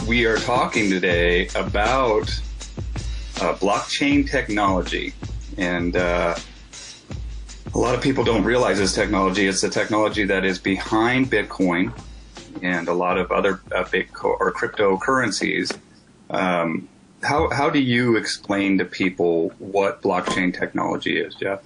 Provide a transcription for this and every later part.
we are talking today about blockchain technology. And a lot of people don't realize this technology. It's the technology that is behind Bitcoin and a lot of other cryptocurrencies. How do you explain to people what blockchain technology is, Jeff?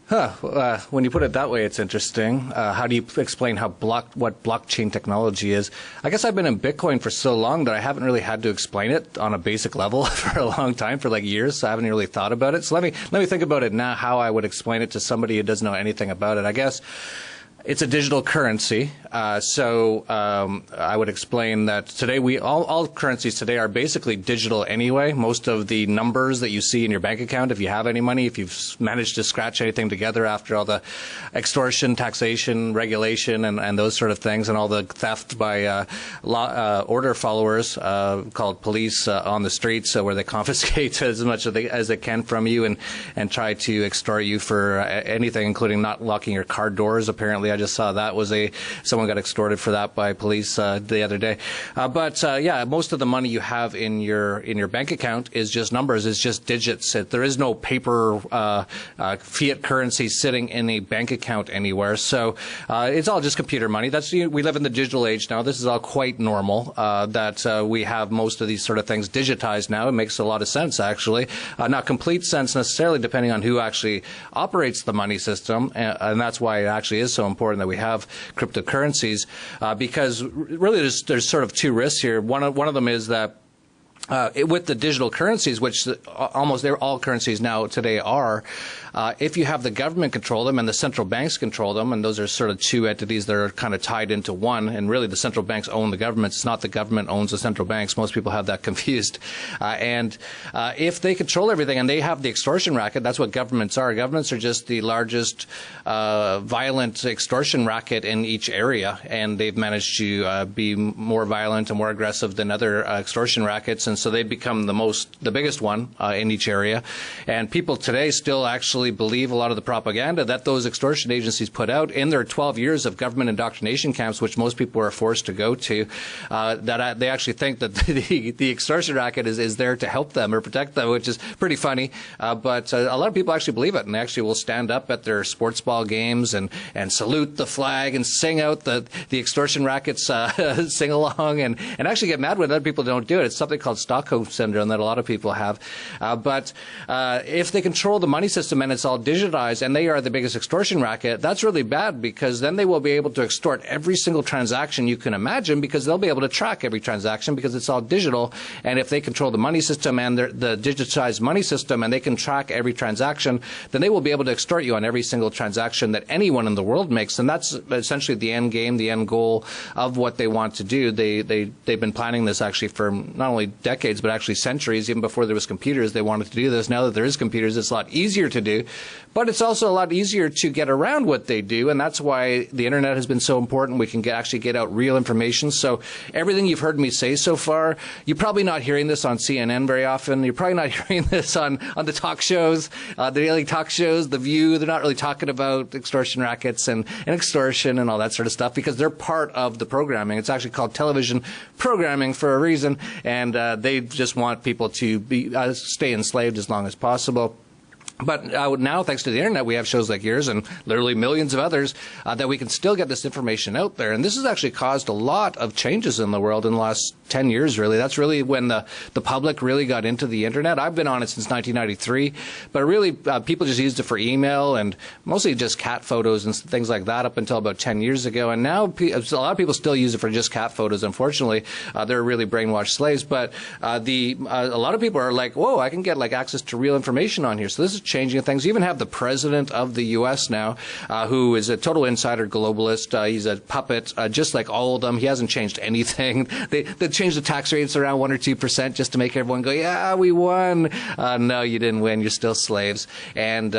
When you put it that way, it's interesting. How do you explain what blockchain technology is? I guess I've been in Bitcoin for so long that I haven't really had to explain it on a basic level for a long time, for like years. So I haven't really thought about it. So let me think about it now, how I would explain it to somebody who doesn't know anything about it. I guess it's a digital currency. So I would explain that today all currencies today are basically digital anyway. Most of the numbers that you see in your bank account, if you have any money, if you've managed to scratch anything together after all the extortion, taxation, regulation, and those sort of things, and all the theft by order followers called police on the streets, where they confiscate as much as they can from you and try to extort you for anything, including not locking your car doors. Apparently, I just saw that someone got extorted for that by police the other day. But most of the money you have in your bank account is just numbers. It's just digits. There is no paper fiat currency sitting in a bank account anywhere. So it's all just computer money. We live in the digital age now. This is all quite normal. That we have most of these sort of things digitized now. It makes a lot of sense, actually. Not complete sense necessarily, depending on who actually operates the money system, and that's why it actually is so important that we have cryptocurrencies, because really there's sort of two risks here. One of them is that with the digital currencies, which almost all currencies now today are, if you have the government control them and the central banks control them, and those are sort of two entities that are kind of tied into one, and really the central banks own the government. It's not the government owns the central banks. Most people have that confused. And if they control everything and they have the extortion racket, that's what governments are. Governments are just the largest violent extortion racket in each area, and they've managed to be more violent and more aggressive than other extortion rackets. And so they become the biggest one in each area. And people today still actually believe a lot of the propaganda that those extortion agencies put out in their 12 years of government indoctrination camps, which most people are forced to go to, that they actually think that the extortion racket is there to help them or protect them, which is pretty funny. But a lot of people actually believe it, and they actually will stand up at their sports ball games and salute the flag and sing out the extortion rackets sing along and actually get mad when other people don't do it. It's something called Stockholm syndrome that a lot of people have. But if they control the money system and it's all digitized and they are the biggest extortion racket, that's really bad, because then they will be able to extort every single transaction you can imagine, because they'll be able to track every transaction because it's all digital. And if they control the money system and the digitized money system and they can track every transaction, then they will be able to extort you on every single transaction that anyone in the world makes. And that's essentially the end game, the end goal of what they want to do. They've been planning this actually for not only decades, but actually centuries. Even before there was computers, they wanted to do this. Now that there is computers, it's a lot easier to do, but it's also a lot easier to get around what they do, and that's why the internet has been so important. We can actually get out real information. So everything you've heard me say so far, you're probably not hearing this on CNN very often. You're probably not hearing this on the talk shows, the daily talk shows, The View. They're not really talking about extortion rackets and extortion and all that sort of stuff, because they're part of the programming. It's actually called television programming for a reason, and they just want people to stay enslaved as long as possible. But now, thanks to the internet, we have shows like yours and literally millions of others that we can still get this information out there. And this has actually caused a lot of changes in the world in the last 10 years, really. That's really when the public really got into the internet. I've been on it since 1993, but really people just used it for email and mostly just cat photos and things like that up until about 10 years ago. And now a lot of people still use it for just cat photos, unfortunately. They're really brainwashed slaves. But a lot of people are like, whoa, I can get access to real information on here. So this is changing things. You even have the president of the U.S. now, who is a total insider globalist. He's a puppet, just like all of them. He hasn't changed anything. The change the tax rates around 1 or 2% just to make everyone go, yeah, we won. No, you didn't win. You're still slaves, and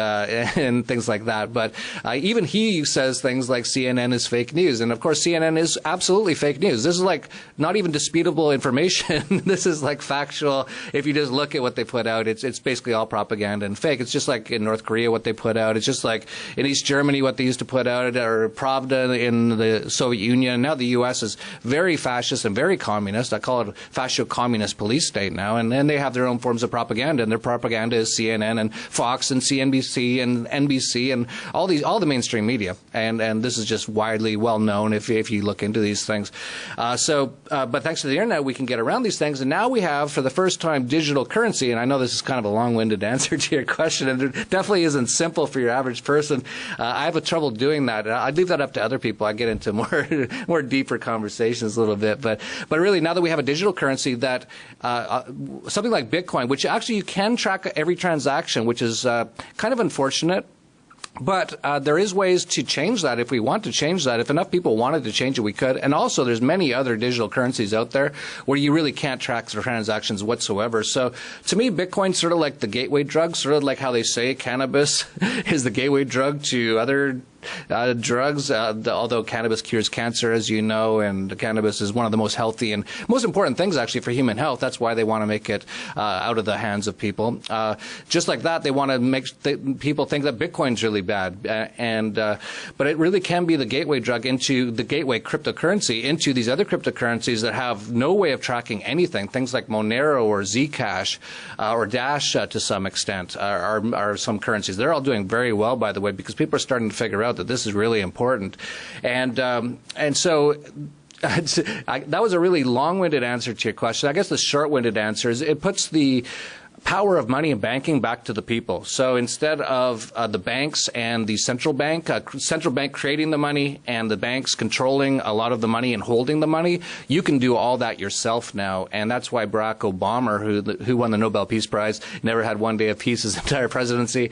things like that. But even he says things like CNN is fake news. And of course, CNN is absolutely fake news. This is like not even disputable information. This is like factual. If you just look at what they put out, it's basically all propaganda and fake. It's just like in North Korea what they put out. It's just like in East Germany what they used to put out, or Pravda in the Soviet Union. Now the U.S. is very fascist and very communist. I call it a fascio-communist police state now. And then they have their own forms of propaganda, and their propaganda is CNN and Fox and CNBC and NBC and all the mainstream media. And this is just widely well known if you look into these things. But thanks to the internet, we can get around these things. And now we have, for the first time, digital currency. And I know this is kind of a long-winded answer to your question, and it definitely isn't simple for your average person. I have trouble doing that. I'd leave that up to other people. I get into more deeper conversations a little bit. But really, now that we have a digital currency that something like Bitcoin, which actually you can track every transaction, which is kind of unfortunate. But there is ways to change that if we want to change that. If enough people wanted to change it, we could. And also, there's many other digital currencies out there where you really can't track the transactions whatsoever. So to me, Bitcoin's sort of like the gateway drug, sort of like how they say cannabis is the gateway drug to other drugs, although cannabis cures cancer, as you know, and cannabis is one of the most healthy and most important things actually for human health. That's why they want to make it out of the hands of people. Just like that, they want to make people think that Bitcoin's really bad, but it really can be the gateway drug into the gateway cryptocurrency into these other cryptocurrencies that have no way of tracking anything. Things like Monero or Zcash or Dash to some extent are some currencies. They're all doing very well, by the way, because people are starting to figure out that this is really important. And so that was a really long-winded answer to your question. I guess the short-winded answer is it puts the power of money and banking back to the people. So instead of the banks and the central bank creating the money and the banks controlling a lot of the money and holding the money, you can do all that yourself now. And that's why Barack Obama, who won the Nobel Peace Prize, never had one day of peace his entire presidency,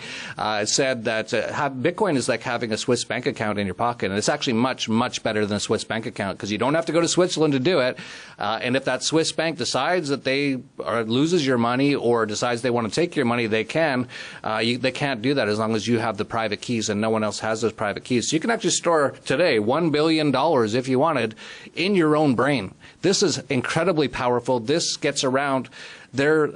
said that Bitcoin is like having a Swiss bank account in your pocket. And it's actually much, much better than a Swiss bank account because you don't have to go to Switzerland to do it. And if that Swiss bank decides that they loses your money or decides they want to take your money, they can. They can't do that as long as you have the private keys and no one else has those private keys. So you can actually store today $1 billion if you wanted in your own brain. This is incredibly powerful. This gets around their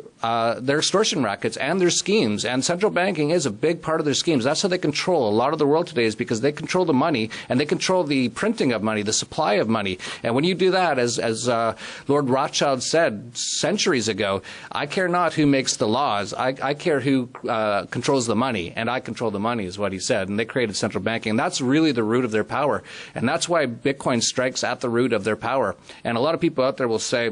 extortion rackets and their schemes, and central banking is a big part of their schemes. That's how they control a lot of the world today, is because they control the money and they control the printing of money, the supply of money. And when you do that, as Lord Rothschild said centuries ago, I care not who makes the laws, I care who controls the money, and I control the money is what he said. And they created central banking. And that's really the root of their power. And that's why Bitcoin strikes at the root of their power. And a lot of people out there will say,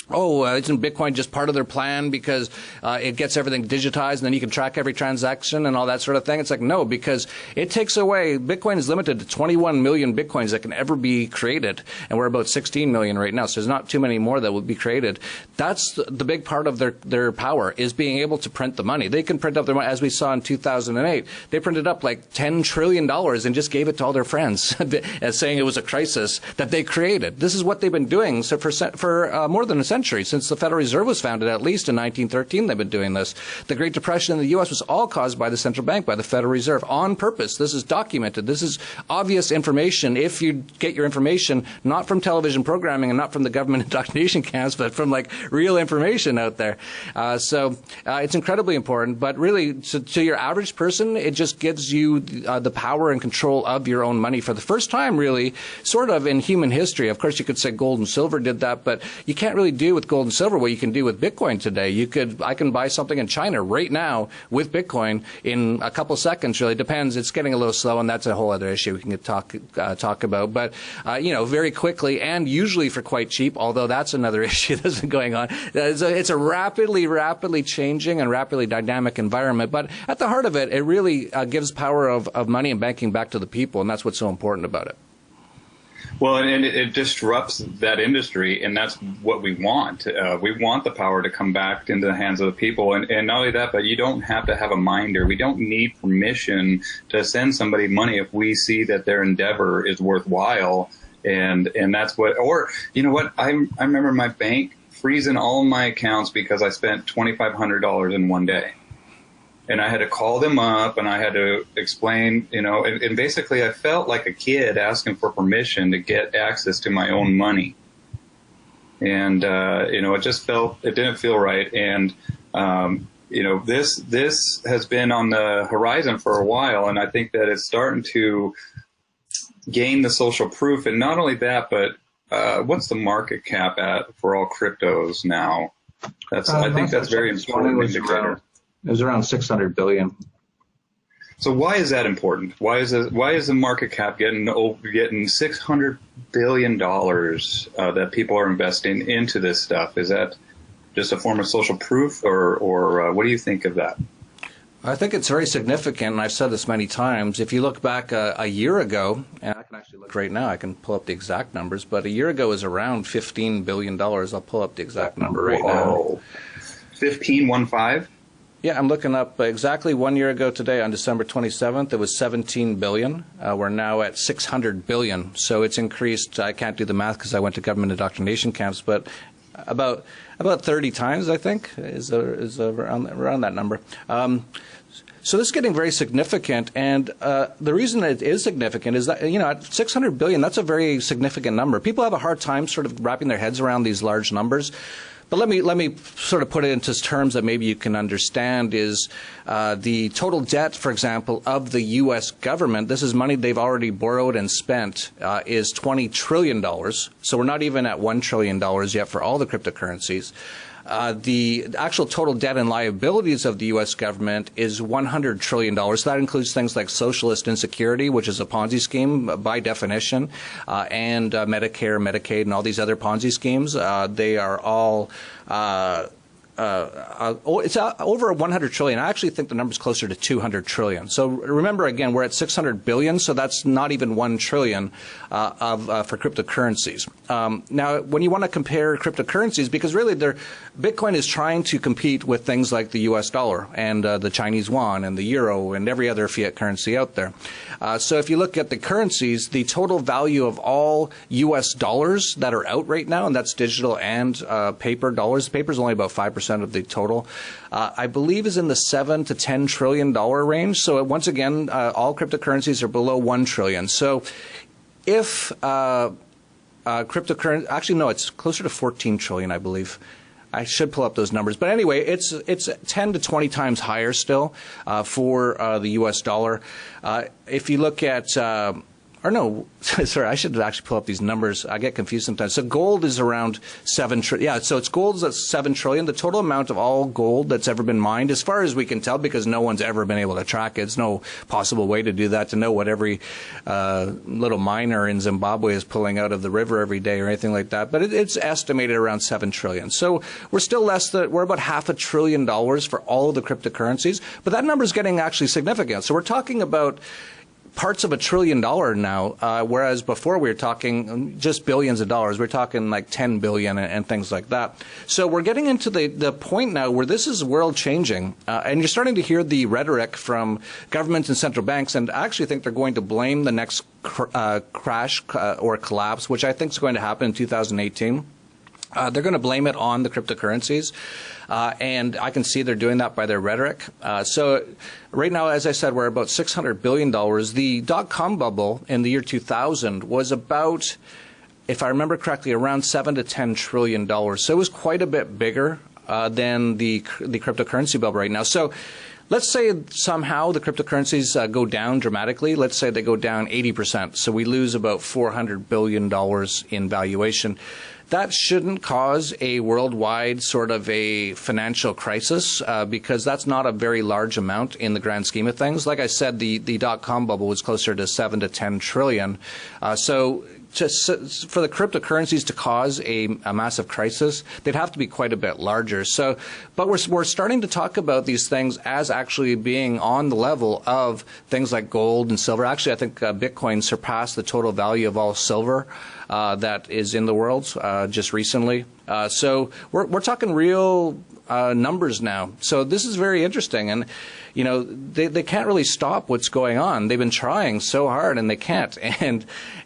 isn't Bitcoin just part of their plan because it gets everything digitized and then you can track every transaction and all that sort of thing? It's like, no, because it takes away, Bitcoin is limited to 21 million Bitcoins that can ever be created. And we're about 16 million right now, so there's not too many more that will be created. That's the big part of their power, is being able to print the money. They can print up their money, as we saw in 2008. They printed up like $10 trillion and just gave it to all their friends as saying it was a crisis that they created. This is what they've been doing for more than a century. Since the Federal Reserve was founded, at least in 1913, they've been doing this. The Great Depression in the U.S. was all caused by the central bank, by the Federal Reserve, on purpose. This is documented. This is obvious information if you get your information not from television programming and not from the government indoctrination camps, but from like real information out there. So it's incredibly important. But really, to your average person, it just gives you the power and control of your own money for the first time, really, sort of in human history. Of course, you could say gold and silver did that, but you can't really do with gold and silver what you can do with Bitcoin today. I can buy something in China right now with Bitcoin in a couple seconds. Really depends. It's getting a little slow, and that's a whole other issue we can talk about. But very quickly and usually for quite cheap. Although that's another issue that's been going on. It's a rapidly changing and rapidly dynamic environment. But at the heart of it, it really gives power of money and banking back to the people, and that's what's so important about it. Well, and it disrupts that industry, and that's what we want. We want the power to come back into the hands of the people. And not only that, but you don't have to have a minder. We don't need permission to send somebody money if we see that their endeavor is worthwhile And that's what, or you know what, I remember my bank freezing all of my accounts because I spent $2,500 in one day. And I had to call them up and I had to explain, you know, and basically I felt like a kid asking for permission to get access to my own money. And, you know, it didn't feel right. And, you know, this has been on the horizon for a while. And I think that it's starting to gain the social proof. And not only that, but what's the market cap at for all cryptos now? I think that's very important indicator. It was around 600 billion. So why is that important? Why is the market cap getting $600 billion that people are investing into this stuff? Is that just a form of social proof, or what do you think of that? I think it's very significant, and I've said this many times. If you look back a year ago, and I can actually look right now, I can pull up the exact numbers, but a year ago it was around $15 billion. I'll pull up the exact number right now. 15? Yeah, I'm looking up exactly 1 year ago today on December 27th. It was 17 billion. We're now at 600 billion. So it's increased. I can't do the math because I went to government indoctrination camps, but about 30 times, I think, is around that number. So this is getting very significant, and the reason it is significant is that, you know, at 600 billion, that's a very significant number. People have a hard time sort of wrapping their heads around these large numbers. But let me sort of put it into terms that maybe you can understand is the total debt, for example, of the U.S. government, this is money they've already borrowed and spent, is $20 trillion. So we're not even at $1 trillion yet for all the cryptocurrencies. The actual total debt and liabilities of the U.S. government is $100 trillion. So that includes things like socialist insecurity, which is a Ponzi scheme by definition, and Medicare, Medicaid, and all these other Ponzi schemes. They are all it's over 100 trillion. I actually think the number's closer to 200 trillion. So remember, again, we're at 600 billion, so that's not even 1 trillion for cryptocurrencies. Now, when you want to compare cryptocurrencies, because really Bitcoin is trying to compete with things like the U.S. dollar and the Chinese yuan and the euro and every other fiat currency out there. So if you look at the currencies, the total value of all U.S. dollars that are out right now, and that's digital and paper dollars. Paper is only about 5% of the total, I believe is in the $7 to $10 trillion range. So once again, all cryptocurrencies are below 1 trillion. So if cryptocurrency, actually no, it's closer to 14 trillion, I believe. I should pull up those numbers. But anyway, it's 10 to 20 times higher still for the U.S. dollar. If you look at or no, sorry, I should actually pull up these numbers. I get confused sometimes. So gold is around 7 trillion. Yeah, so it's gold's at 7 trillion. The total amount of all gold that's ever been mined, as far as we can tell, because no one's ever been able to track it. There's no possible way to do that, to know what every little miner in Zimbabwe is pulling out of the river every day or anything like that. But it's estimated around 7 trillion. So we're still we're about $500 billion for all of the cryptocurrencies. But that number is getting actually significant. So we're talking about parts of $1 trillion now, whereas before we were talking just billions of dollars. We're talking like 10 billion and things like that. So we're getting into the point now where this is world changing, and you're starting to hear the rhetoric from governments and central banks, and I actually think they're going to blame the next crash or collapse, which I think is going to happen in 2018. They're going to blame it on the cryptocurrencies, and I can see they're doing that by their rhetoric. So right now, as I said, we're about $600 billion. The dot-com bubble in the year 2000 was about, if I remember correctly, around $7 to $10 trillion. So it was quite a bit bigger than the cryptocurrency bubble right now. So let's say somehow the cryptocurrencies go down dramatically. Let's say they go down 80%. So we lose about $400 billion in valuation. That shouldn't cause a worldwide sort of a financial crisis because that's not a very large amount in the grand scheme of things. Like I said, the dot-com bubble was closer to 7 to 10 trillion. So for the cryptocurrencies to cause a massive crisis, they'd have to be quite a bit larger. So, but we're starting to talk about these things as actually being on the level of things like gold and silver. Actually, I think Bitcoin surpassed the total value of all silver that is in the world just recently. So we're talking real numbers now. So this is very interesting. And, you know, they can't really stop what's going on. They've been trying so hard and they can't.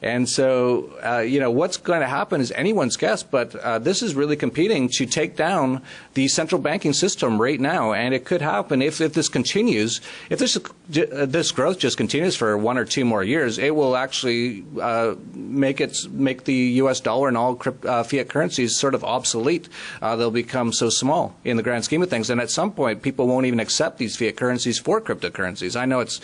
And so, you know, what's going to happen is anyone's guess, but this is really competing to take down the central banking system right now. And it could happen if this continues, if this growth just continues for 1 or 2 more years, it will actually make the U.S. dollar and all fiat currencies sort of obsolete. They'll become so small in the grand scheme of things. And at some point, people won't even accept these fiat currencies for cryptocurrencies. I know it's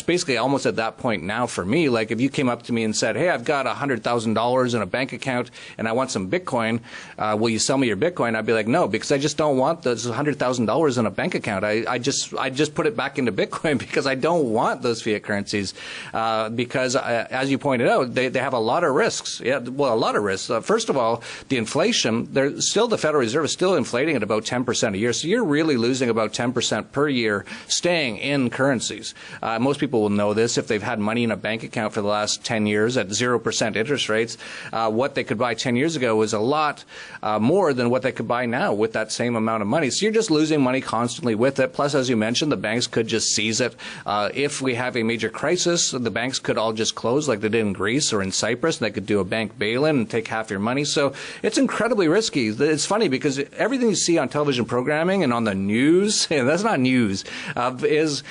basically almost at that point now for me. Like if you came up to me and said, hey, I've got $100,000 in a bank account and I want some Bitcoin, will you sell me your Bitcoin? I'd be like, no, because I just don't want those $100,000 in a bank account. I just put it back into Bitcoin because I don't want those fiat currencies because, as you pointed out, they have a lot of risks. Yeah, well, a lot of risks. First of all, the inflation, the Federal Reserve is still inflating at about 10% a year. So you're really losing about 10% per year staying in currencies. Most people will know this if they've had money in a bank account for the last 10 years at 0% interest rates. What they could buy 10 years ago was a lot more than what they could buy now with that same amount of money. So you're just losing money constantly with it. Plus, as you mentioned, the banks could just seize it. If we have a major crisis, the banks could all just close like they did in Greece or in Cyprus. They could do a bank bail-in and take half your money. So it's incredibly risky. It's funny because everything you see on television programming and on the news, and that's not news, is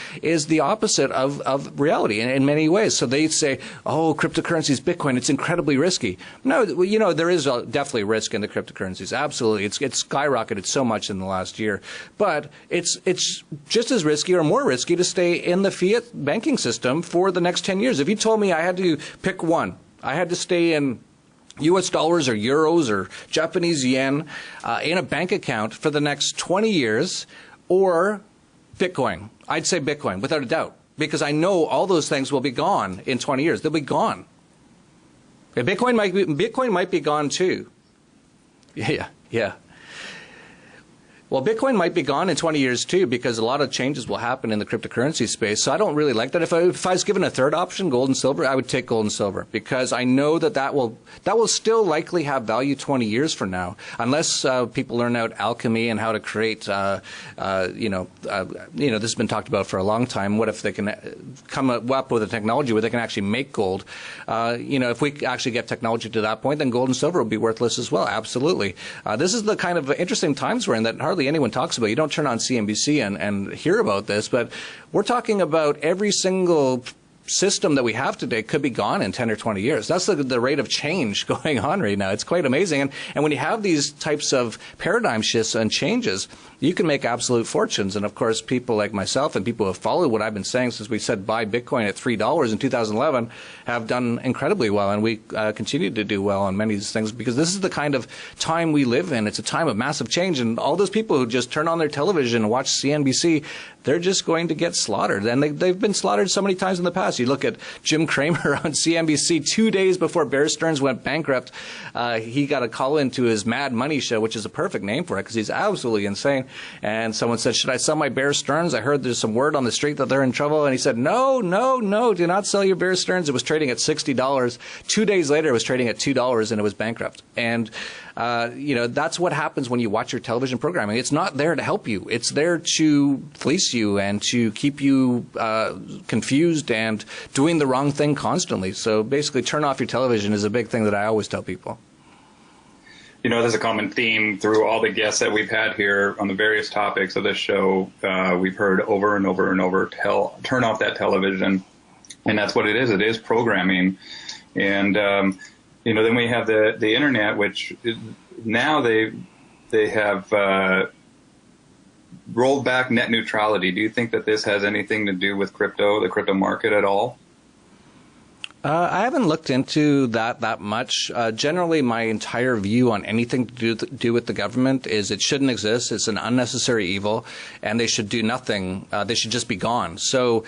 the opposite of reality in many ways. So they say, oh, cryptocurrencies, Bitcoin, it's incredibly risky. No, you know, there is definitely risk in the cryptocurrencies. Absolutely. It's skyrocketed so much in the last year. But it's just as risky or more risky to stay in the fiat banking system for the next 10 years. If you told me I had to pick one, I had to stay in U.S. dollars or euros or Japanese yen in a bank account for the next 20 years or Bitcoin, I'd say Bitcoin without a doubt, because I know all those things will be gone in 20 years. They'll be gone. Bitcoin might be gone too. Yeah. Well, Bitcoin might be gone in 20 years too, because a lot of changes will happen in the cryptocurrency space. So I don't really like that. If I was given a third option, gold and silver, I would take gold and silver, because I know that will still likely have value 20 years from now, unless people learn out alchemy and how to create. This has been talked about for a long time. What if they can come up with a technology where they can actually make gold? If we actually get technology to that point, then gold and silver will be worthless as well. Absolutely. This is the kind of interesting times we're in that hardly anyone talks about. You don't turn on CNBC and hear about this, but we're talking about every single system that we have today could be gone in 10 or 20 years. That's the rate of change going on right now. It's quite amazing. And when you have these types of paradigm shifts and changes, you can make absolute fortunes. And of course, people like myself and people who have followed what I've been saying since we said buy Bitcoin at $3 in 2011 have done incredibly well. And we continue to do well on many of these things, because this is the kind of time we live in. It's a time of massive change. And all those people who just turn on their television and watch CNBC, they're just going to get slaughtered. And they've been slaughtered so many times in the past. You look at Jim Cramer on CNBC 2 days before Bear Stearns went bankrupt. He got a call into his Mad Money show, which is a perfect name for it because he's absolutely insane. And someone said, should I sell my Bear Stearns? I heard there's some word on the street that they're in trouble. And he said, no, do not sell your Bear Stearns. It was trading at $60. 2 days later, it was trading at $2 and it was bankrupt. And that's what happens when you watch your television programming. It's not there to help you. It's there to fleece you and to keep you confused and doing the wrong thing constantly. So basically, turn off your television is a big thing that I always tell people. You know, there's a common theme through all the guests that we've had here on the various topics of this show. We've heard over and over and over, turn off that television. And that's what it is. It is programming. And, then we have the internet, which now they have rolled back net neutrality. Do you think that this has anything to do with the crypto market at all? I haven't looked into that much. Generally, my entire view on anything to do with the government is it shouldn't exist. It's an unnecessary evil, and they should do nothing. They should just be gone. So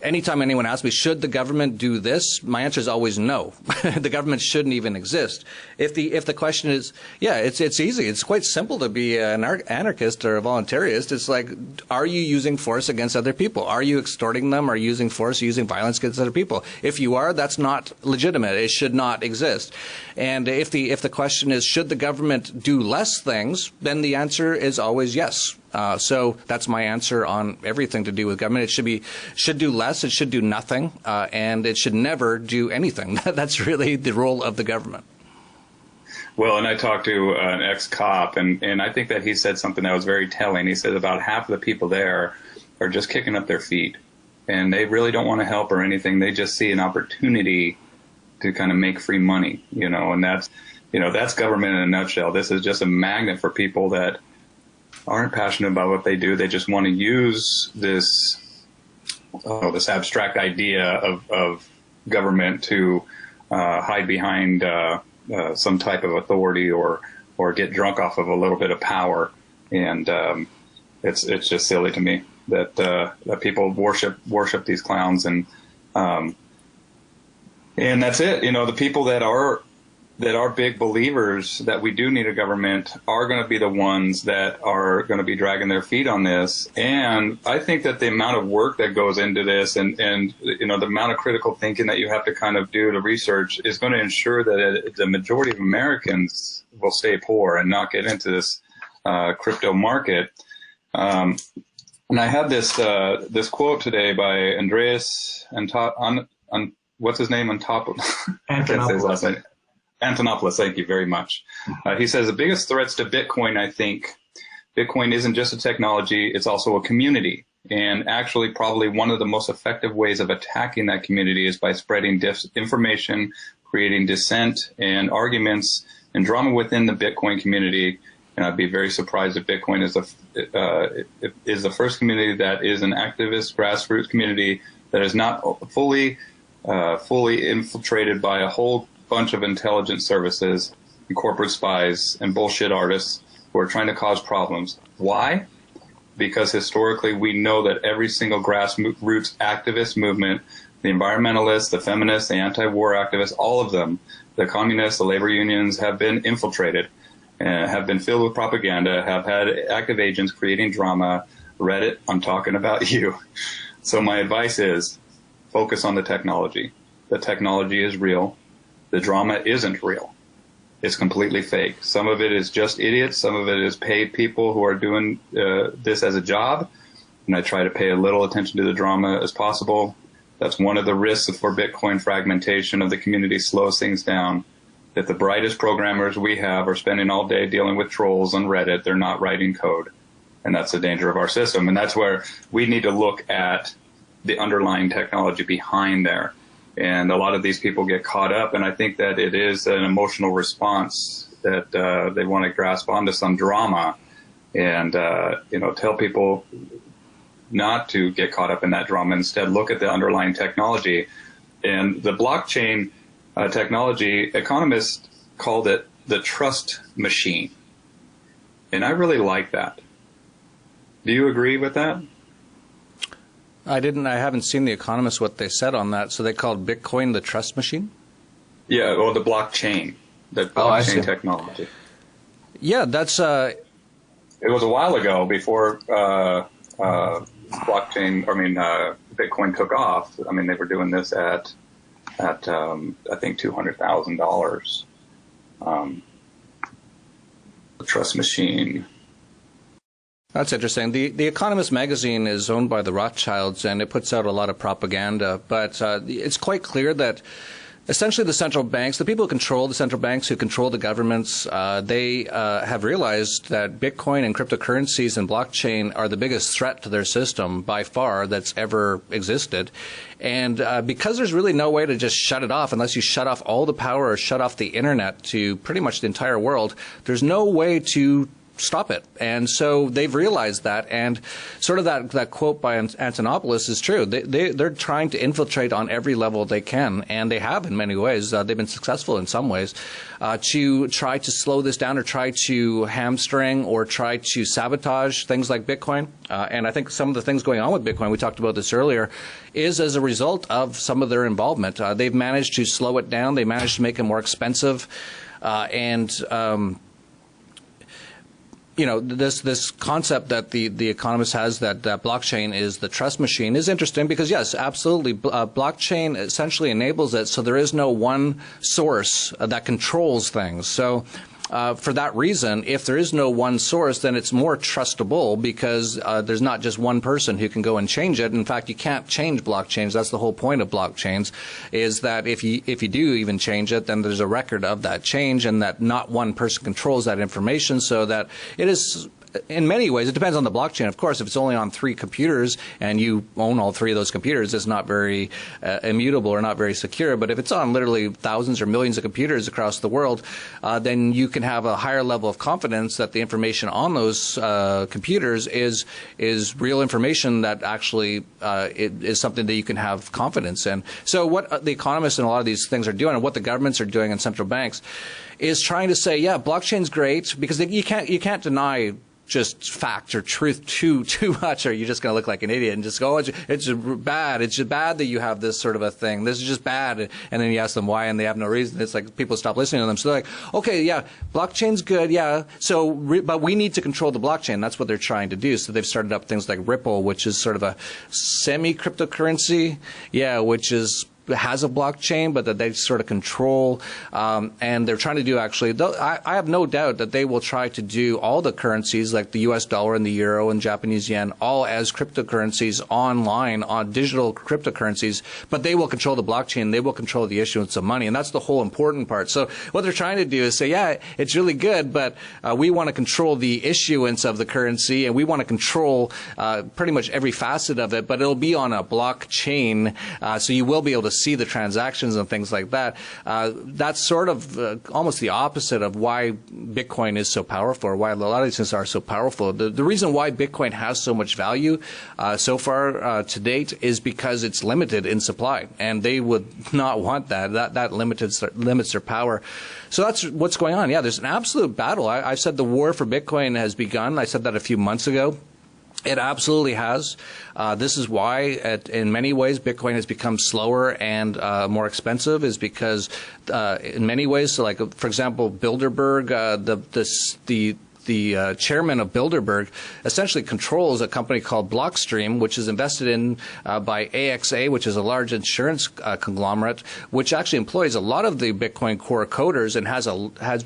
anytime anyone asks me, should the government do this? My answer is always no. The government shouldn't even exist. If the question is, yeah, it's easy. It's quite simple to be an anarchist or a voluntarist. It's like, are you using force against other people? Are you extorting them? Are you using force, using violence against other people? If you are, that's not legitimate. It should not exist. And if the question is, should the government do less things, then the answer is always yes. So that's my answer on everything to do with government. It should do less, it should do nothing, and it should never do anything. That's really the role of the government. Well, and I talked to an ex-cop, and I think that he said something that was very telling. He said about half of the people there are just kicking up their feet, and they really don't want to help or anything. They just see an opportunity to kind of make free money, and that's government in a nutshell. This is just a magnet for people that aren't passionate about what they do. They just want to use this abstract idea of government to hide behind some type of authority or get drunk off of a little bit of power. And it's just silly to me that people worship these clowns, and that's it. The people that are big believers that we do need a government are going to be the ones that are going to be dragging their feet on this. And I think that the amount of work that goes into this and the amount of critical thinking that you have to kind of do to research is going to ensure that the majority of Americans will stay poor and not get into this crypto market. And I had this quote today by Andreas what's his name on top of Antonopoulos, thank you very much. He says the biggest threats to Bitcoin, I think, Bitcoin isn't just a technology, it's also a community. And actually probably one of the most effective ways of attacking that community is by spreading disinformation, creating dissent and arguments and drama within the Bitcoin community. And I'd be very surprised if Bitcoin is the first community that is an activist grassroots community that is not fully infiltrated by a whole bunch of intelligence services and corporate spies and bullshit artists who are trying to cause problems. Why? Because historically we know that every single grassroots activist movement, the environmentalists, the feminists, the anti-war activists, all of them, the communists, the labor unions have been infiltrated and have been filled with propaganda, have had active agents creating drama. Reddit, I'm talking about you. So my advice is focus on the technology. The technology is real. The drama isn't real. It's completely fake. Some of it is just idiots. Some of it is paid people who are doing this as a job. And I try to pay a little attention to the drama as possible. That's one of the risks for Bitcoin fragmentation of the community slows things down. That the brightest programmers we have are spending all day dealing with trolls on Reddit. They're not writing code. And that's the danger of our system. And that's where we need to look at the underlying technology behind there. And a lot of these people get caught up, and I think that it is an emotional response that they want to grasp onto some drama and, tell people not to get caught up in that drama. Instead, look at the underlying technology. And the blockchain technology, economists called it the trust machine. And I really like that. Do you agree with that? I haven't seen The Economist, what they said on that. So they called Bitcoin the trust machine? Yeah, or the blockchain. The blockchain technology. Yeah, that's... It was a while ago before Bitcoin took off. I mean, they were doing this at I think $200,000. The trust machine. That's interesting. The Economist magazine is owned by the Rothschilds, and it puts out a lot of propaganda. But it's quite clear that essentially the central banks, the people who control the central banks, who control the governments, they have realized that Bitcoin and cryptocurrencies and blockchain are the biggest threat to their system by far that's ever existed. And because there's really no way to just shut it off unless you shut off all the power or shut off the internet to pretty much the entire world, there's no way to stop it. And so they've realized that, and sort of that quote by Antonopoulos is true. They're trying to infiltrate on every level they can, and they have in many ways. They've been successful in some ways to try to slow this down or try to hamstring or try to sabotage things like Bitcoin. And I think some of the things going on with Bitcoin, we talked about this earlier, is as a result of some of their involvement. They've managed to slow it down. They managed to make it more expensive. This concept that the economist has that blockchain is the trust machine is interesting because, yes, absolutely, blockchain essentially enables it so there is no one source that controls things. So for that reason, if there is no one source, then it's more trustable because there's not just one person who can go and change it. In fact, you can't change blockchains. That's the whole point of blockchains, is that if you do even change it, then there's a record of that change and that not one person controls that information, so that it is, in many ways, it depends on the blockchain, of course. If it's only on 3 computers and you own all 3 of those computers, it's not very immutable or not very secure. But if it's on literally thousands or millions of computers across the world, then you can have a higher level of confidence that the information on those computers is real information that actually it is something that you can have confidence in. So what the economists and a lot of these things are doing, and what the governments are doing and central banks, is trying to say, yeah, blockchain's great, because you can't deny just fact or truth too much, or you're just going to look like an idiot and just go, oh, it's bad. It's just bad that you have this sort of a thing. This is just bad. And then you ask them why, and they have no reason. It's like people stop listening to them. So they're like, okay, yeah, blockchain's good, yeah. So, but we need to control the blockchain. That's what they're trying to do. So they've started up things like Ripple, which is sort of a semi-cryptocurrency, yeah, which has a blockchain, but that they sort of control, and they're trying to do actually. I have no doubt that they will try to do all the currencies like the U.S. dollar and the euro and Japanese yen all as cryptocurrencies online, on digital cryptocurrencies, but they will control the blockchain. They will control the issuance of money, and that's the whole important part. So what they're trying to do is say, yeah, it's really good, but we want to control the issuance of the currency, and we want to control pretty much every facet of it, but it'll be on a blockchain, so you will be able to see the transactions and things like that. That's sort of almost the opposite of why Bitcoin is so powerful, or why a lot of these things are so powerful. The reason why Bitcoin has so much value so far to date is because it's limited in supply, and they would not want that. That limits their power. So that's what's going on. Yeah, there's an absolute battle. I said the war for Bitcoin has begun. I said that a few months ago. It absolutely has. This is why, in many ways, Bitcoin has become slower and more expensive, is because, in many ways, so like, for example, Bilderberg, the chairman of Bilderberg essentially controls a company called Blockstream, which is invested in by AXA, which is a large insurance conglomerate, which actually employs a lot of the Bitcoin core coders and has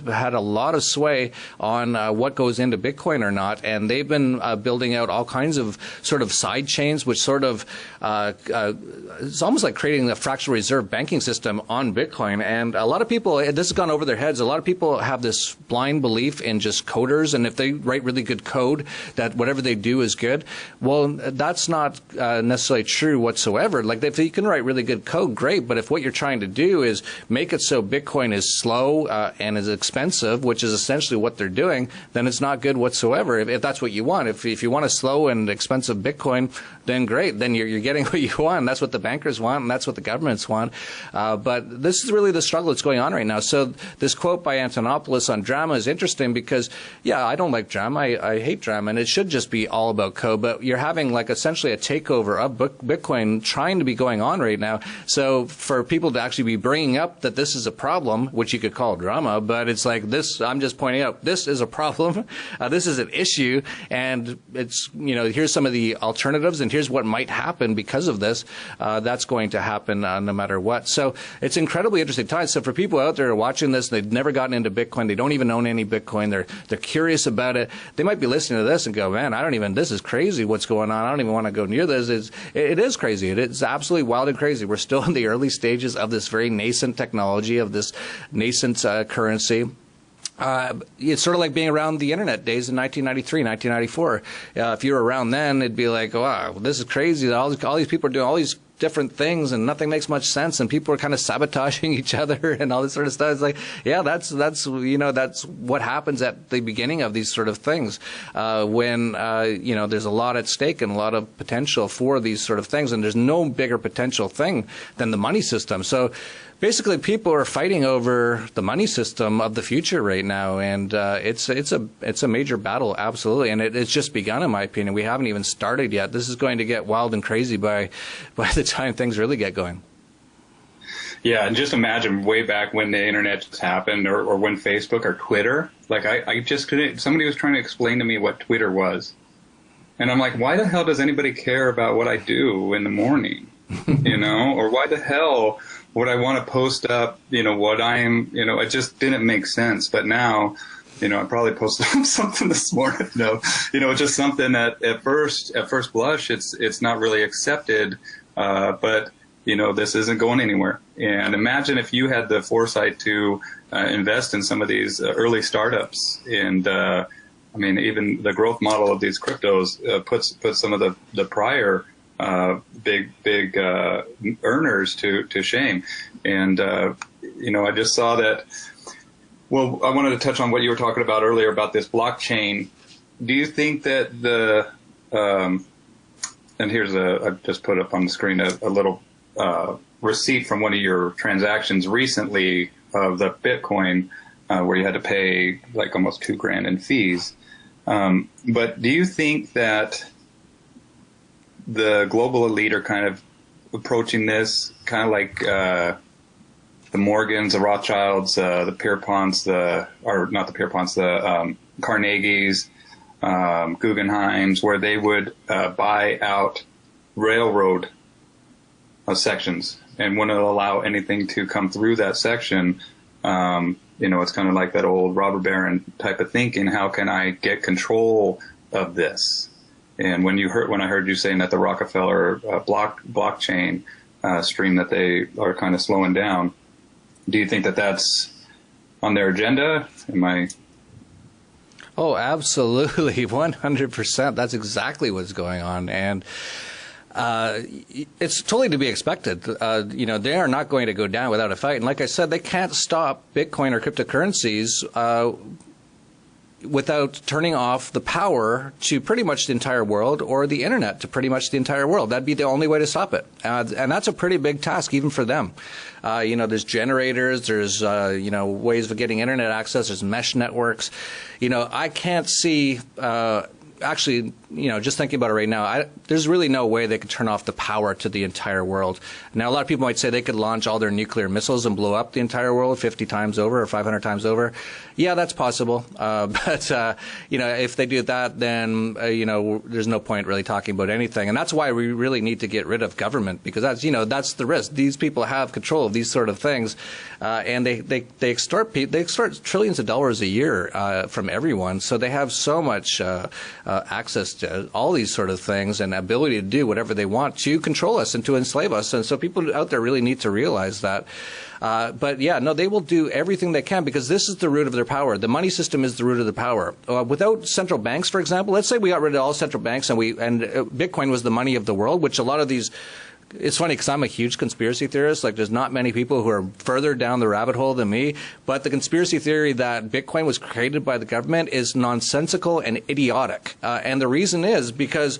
had a lot of sway on what goes into Bitcoin or not. And they've been building out all kinds of sort of side chains, which sort of it's almost like creating a fractional reserve banking system on Bitcoin. And a lot of people, this has gone over their heads. A lot of people have this blind belief in just coders, and if they write really good code, that whatever they do is good. Well, that's not necessarily true whatsoever. Like, if you can write really good code, great, but if what you're trying to do is make it so Bitcoin is slow and is expensive, which is essentially what they're doing, then it's not good whatsoever, if that's what you want. If you want a slow and expensive Bitcoin, then great, then you're getting what you want. That's what the bankers want, and that's what the governments want. But this is really the struggle that's going on right now. So this quote by Antonopoulos on drama is interesting because, yeah, I don't like drama. I hate drama, and it should just be all about code. But you're having like essentially a takeover of Bitcoin trying to be going on right now. So for people to actually be bringing up that this is a problem, which you could call drama, but it's like this, I'm just pointing out, this is a problem. This is an issue, and it's, here's some of the alternatives, and here's what might happen because of this. That's going to happen no matter what. So it's incredibly interesting times. So for people out there watching this, they've never gotten into Bitcoin, they don't even own any Bitcoin, they're curious about it, they might be listening to this and go, man, this is crazy what's going on. I don't even want to go near this. It is crazy. It is absolutely wild and crazy. We're still in the early stages of this very nascent technology, of this nascent currency. It's sort of like being around the internet days in 1993, 1994. If you were around then, it'd be like, wow, this is crazy. All these people are doing all these different things and nothing makes much sense and people are kind of sabotaging each other and all this sort of stuff. It's like, yeah, that's what happens at the beginning of these sort of things when there's a lot at stake and a lot of potential for these sort of things, and there's no bigger potential thing than the money system. So basically, people are fighting over the money system of the future right now, and it's a major battle, absolutely, and it's just begun, in my opinion. We haven't even started yet. This is going to get wild and crazy by the time things really get going. Yeah, and just imagine way back when the internet just happened, or when Facebook or Twitter. Like I just couldn't. Somebody was trying to explain to me what Twitter was, and I'm like, why the hell does anybody care about what I do in the morning? Or why the hell would I want to post up, what I'm, it just didn't make sense. But now, I probably posted up something this morning, it's just something that at first blush, it's not really accepted. But, this isn't going anywhere. And imagine if you had the foresight to invest in some of these early startups. And, even the growth model of these cryptos puts some of the prior big earners to shame. And, I just saw that. Well, I wanted to touch on what you were talking about earlier about this blockchain. Do you think that and here's I just put up on the screen a little receipt from one of your transactions recently of the Bitcoin, where you had to pay like almost $2,000 in fees. But do you think that the global elite are kind of approaching this kind of like the Morgans, the Rothschilds, the Pierponts, the Carnegies, Guggenheims, where they would buy out railroad sections and wouldn't allow anything to come through that section. It's kind of like that old robber baron type of thinking. How can I get control of this? And when I heard you saying that the Rockefeller blockchain stream that they are kind of slowing down, do you think that that's on their agenda? Oh, absolutely, 100%. That's exactly what's going on, and it's totally to be expected. They are not going to go down without a fight. And like I said, they can't stop Bitcoin or cryptocurrencies without turning off the power to pretty much the entire world, or the internet to pretty much the entire world. That'd be the only way to stop it. And that's a pretty big task even for them. There's generators, there's, ways of getting internet access, there's mesh networks. I can't see, actually, just thinking about it right now, there's really no way they could turn off the power to the entire world. Now, a lot of people might say they could launch all their nuclear missiles and blow up the entire world 50 times over or 500 times over. Yeah, that's possible. But if they do that, then, there's no point really talking about anything. And that's why we really need to get rid of government, because that's the risk. These people have control of these sort of things. And they extort trillions of dollars a year from everyone. So they have so much access to all these sort of things and ability to do whatever they want to control us and to enslave us. And so people out there really need to realize that. But yeah, no, they will do everything they can, because this is the root of their power. The money system is the root of the power. Without central banks, for example, let's say we got rid of all central banks and Bitcoin was the money of the world, which a lot of these. It's funny because I'm a huge conspiracy theorist. Like, there's not many people who are further down the rabbit hole than me. But the conspiracy theory that Bitcoin was created by the government is nonsensical and idiotic. And the reason is because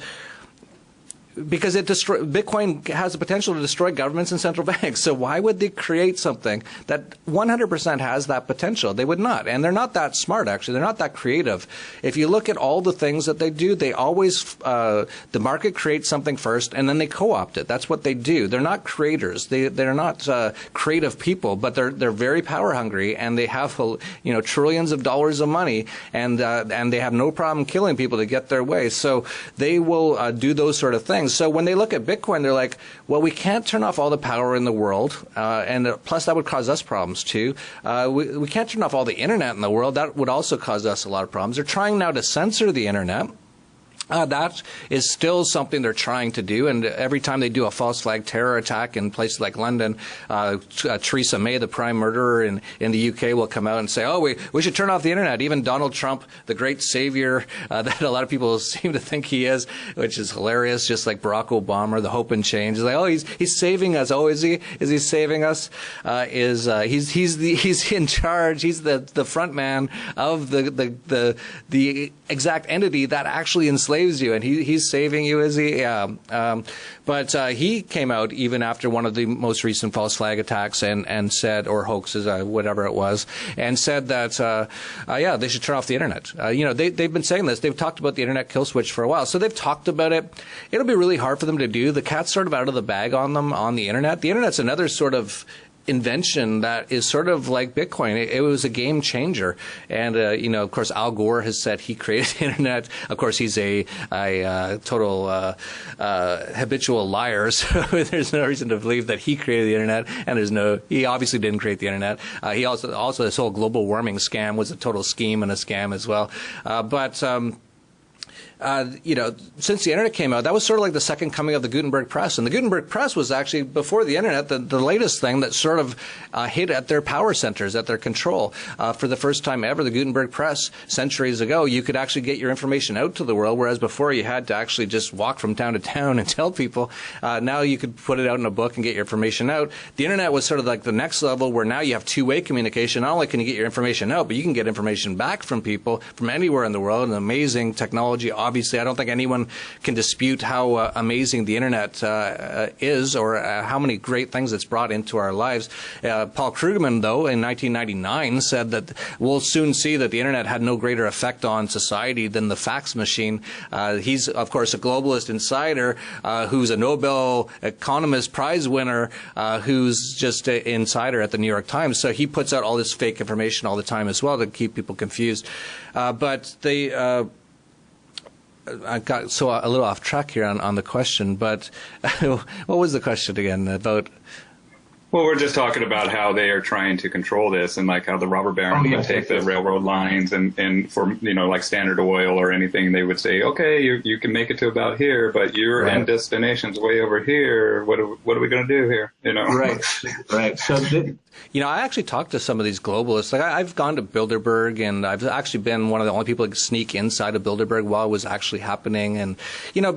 Bitcoin has the potential to destroy governments and central banks. So why would they create something that 100% has that potential? They would not. And they're not that smart, actually. They're not that creative. If you look at all the things that they do, they always, the market creates something first and then they co-opt it. That's what they do. They're not creators. They're not creative people, but they're very power hungry, and they have, trillions of dollars of money, and they have no problem killing people to get their way. So they will do those sort of things. So when they look at Bitcoin, they're like, well, we can't turn off all the power in the world, and plus that would cause us problems too. We can't turn off all the internet in the world. That would also cause us a lot of problems. They're trying now to censor the internet. That is still something they're trying to do, and every time they do a false flag terror attack in places like London, Theresa May, the prime murderer in the UK, will come out and say, oh, we should turn off the internet. Even Donald Trump, the great savior that a lot of people seem to think he is, which is hilarious, just like Barack Obama, the hope and change. It's like, oh, he's saving us. Oh, is he? Is he saving us? He's in charge. He's the front man of the exact entity that actually enslaves you, and he's saving you, is he? Yeah. But he came out even after one of the most recent false flag attacks and said, or hoaxes, whatever it was, and said that, yeah, they should turn off the internet. They've been saying this. They've talked about the internet kill switch for a while, so they've talked about it. It'll be really hard for them to do. The cat's sort of out of the bag on them on the internet. The internet's another sort of invention that is sort of like Bitcoin. It was a game changer. And, of course, Al Gore has said he created the internet. Of course, he's a total habitual liar, so there's no reason to believe that he created the internet. And he obviously didn't create the internet. He also this whole global warming scam was a total scheme and a scam as well. Since the internet came out, that was sort of like the second coming of the Gutenberg press. And the Gutenberg press was actually, before the internet, the latest thing that sort of hit at their power centers, at their control. For the first time ever, the Gutenberg press, centuries ago, you could actually get your information out to the world, whereas before you had to actually just walk from town to town and tell people. Now you could put it out in a book and get your information out. The internet was sort of like the next level, where now you have two-way communication. Not only can you get your information out, but you can get information back from people from anywhere in the world. An amazing technology. Obviously, I don't think anyone can dispute how amazing the internet is, or how many great things it's brought into our lives. Paul Krugman, though, in 1999 said that we'll soon see that the internet had no greater effect on society than the fax machine. He's, of course, a globalist insider who's a Nobel Economist Prize winner who's just an insider at the New York Times. So he puts out all this fake information all the time as well to keep people confused. But they... I got a little off track here on the question, but what was the question again about? Well, we're just talking about how they are trying to control this, and like how the robber baron would take the railroad lines, and for like Standard Oil or anything, they would say, okay, you can make it to about here, but your end destination's way over here. What are we going to do here? Right. So I actually talked to some of these globalists. Like I've gone to Bilderberg, and I've actually been one of the only people to sneak inside of Bilderberg while it was actually happening. And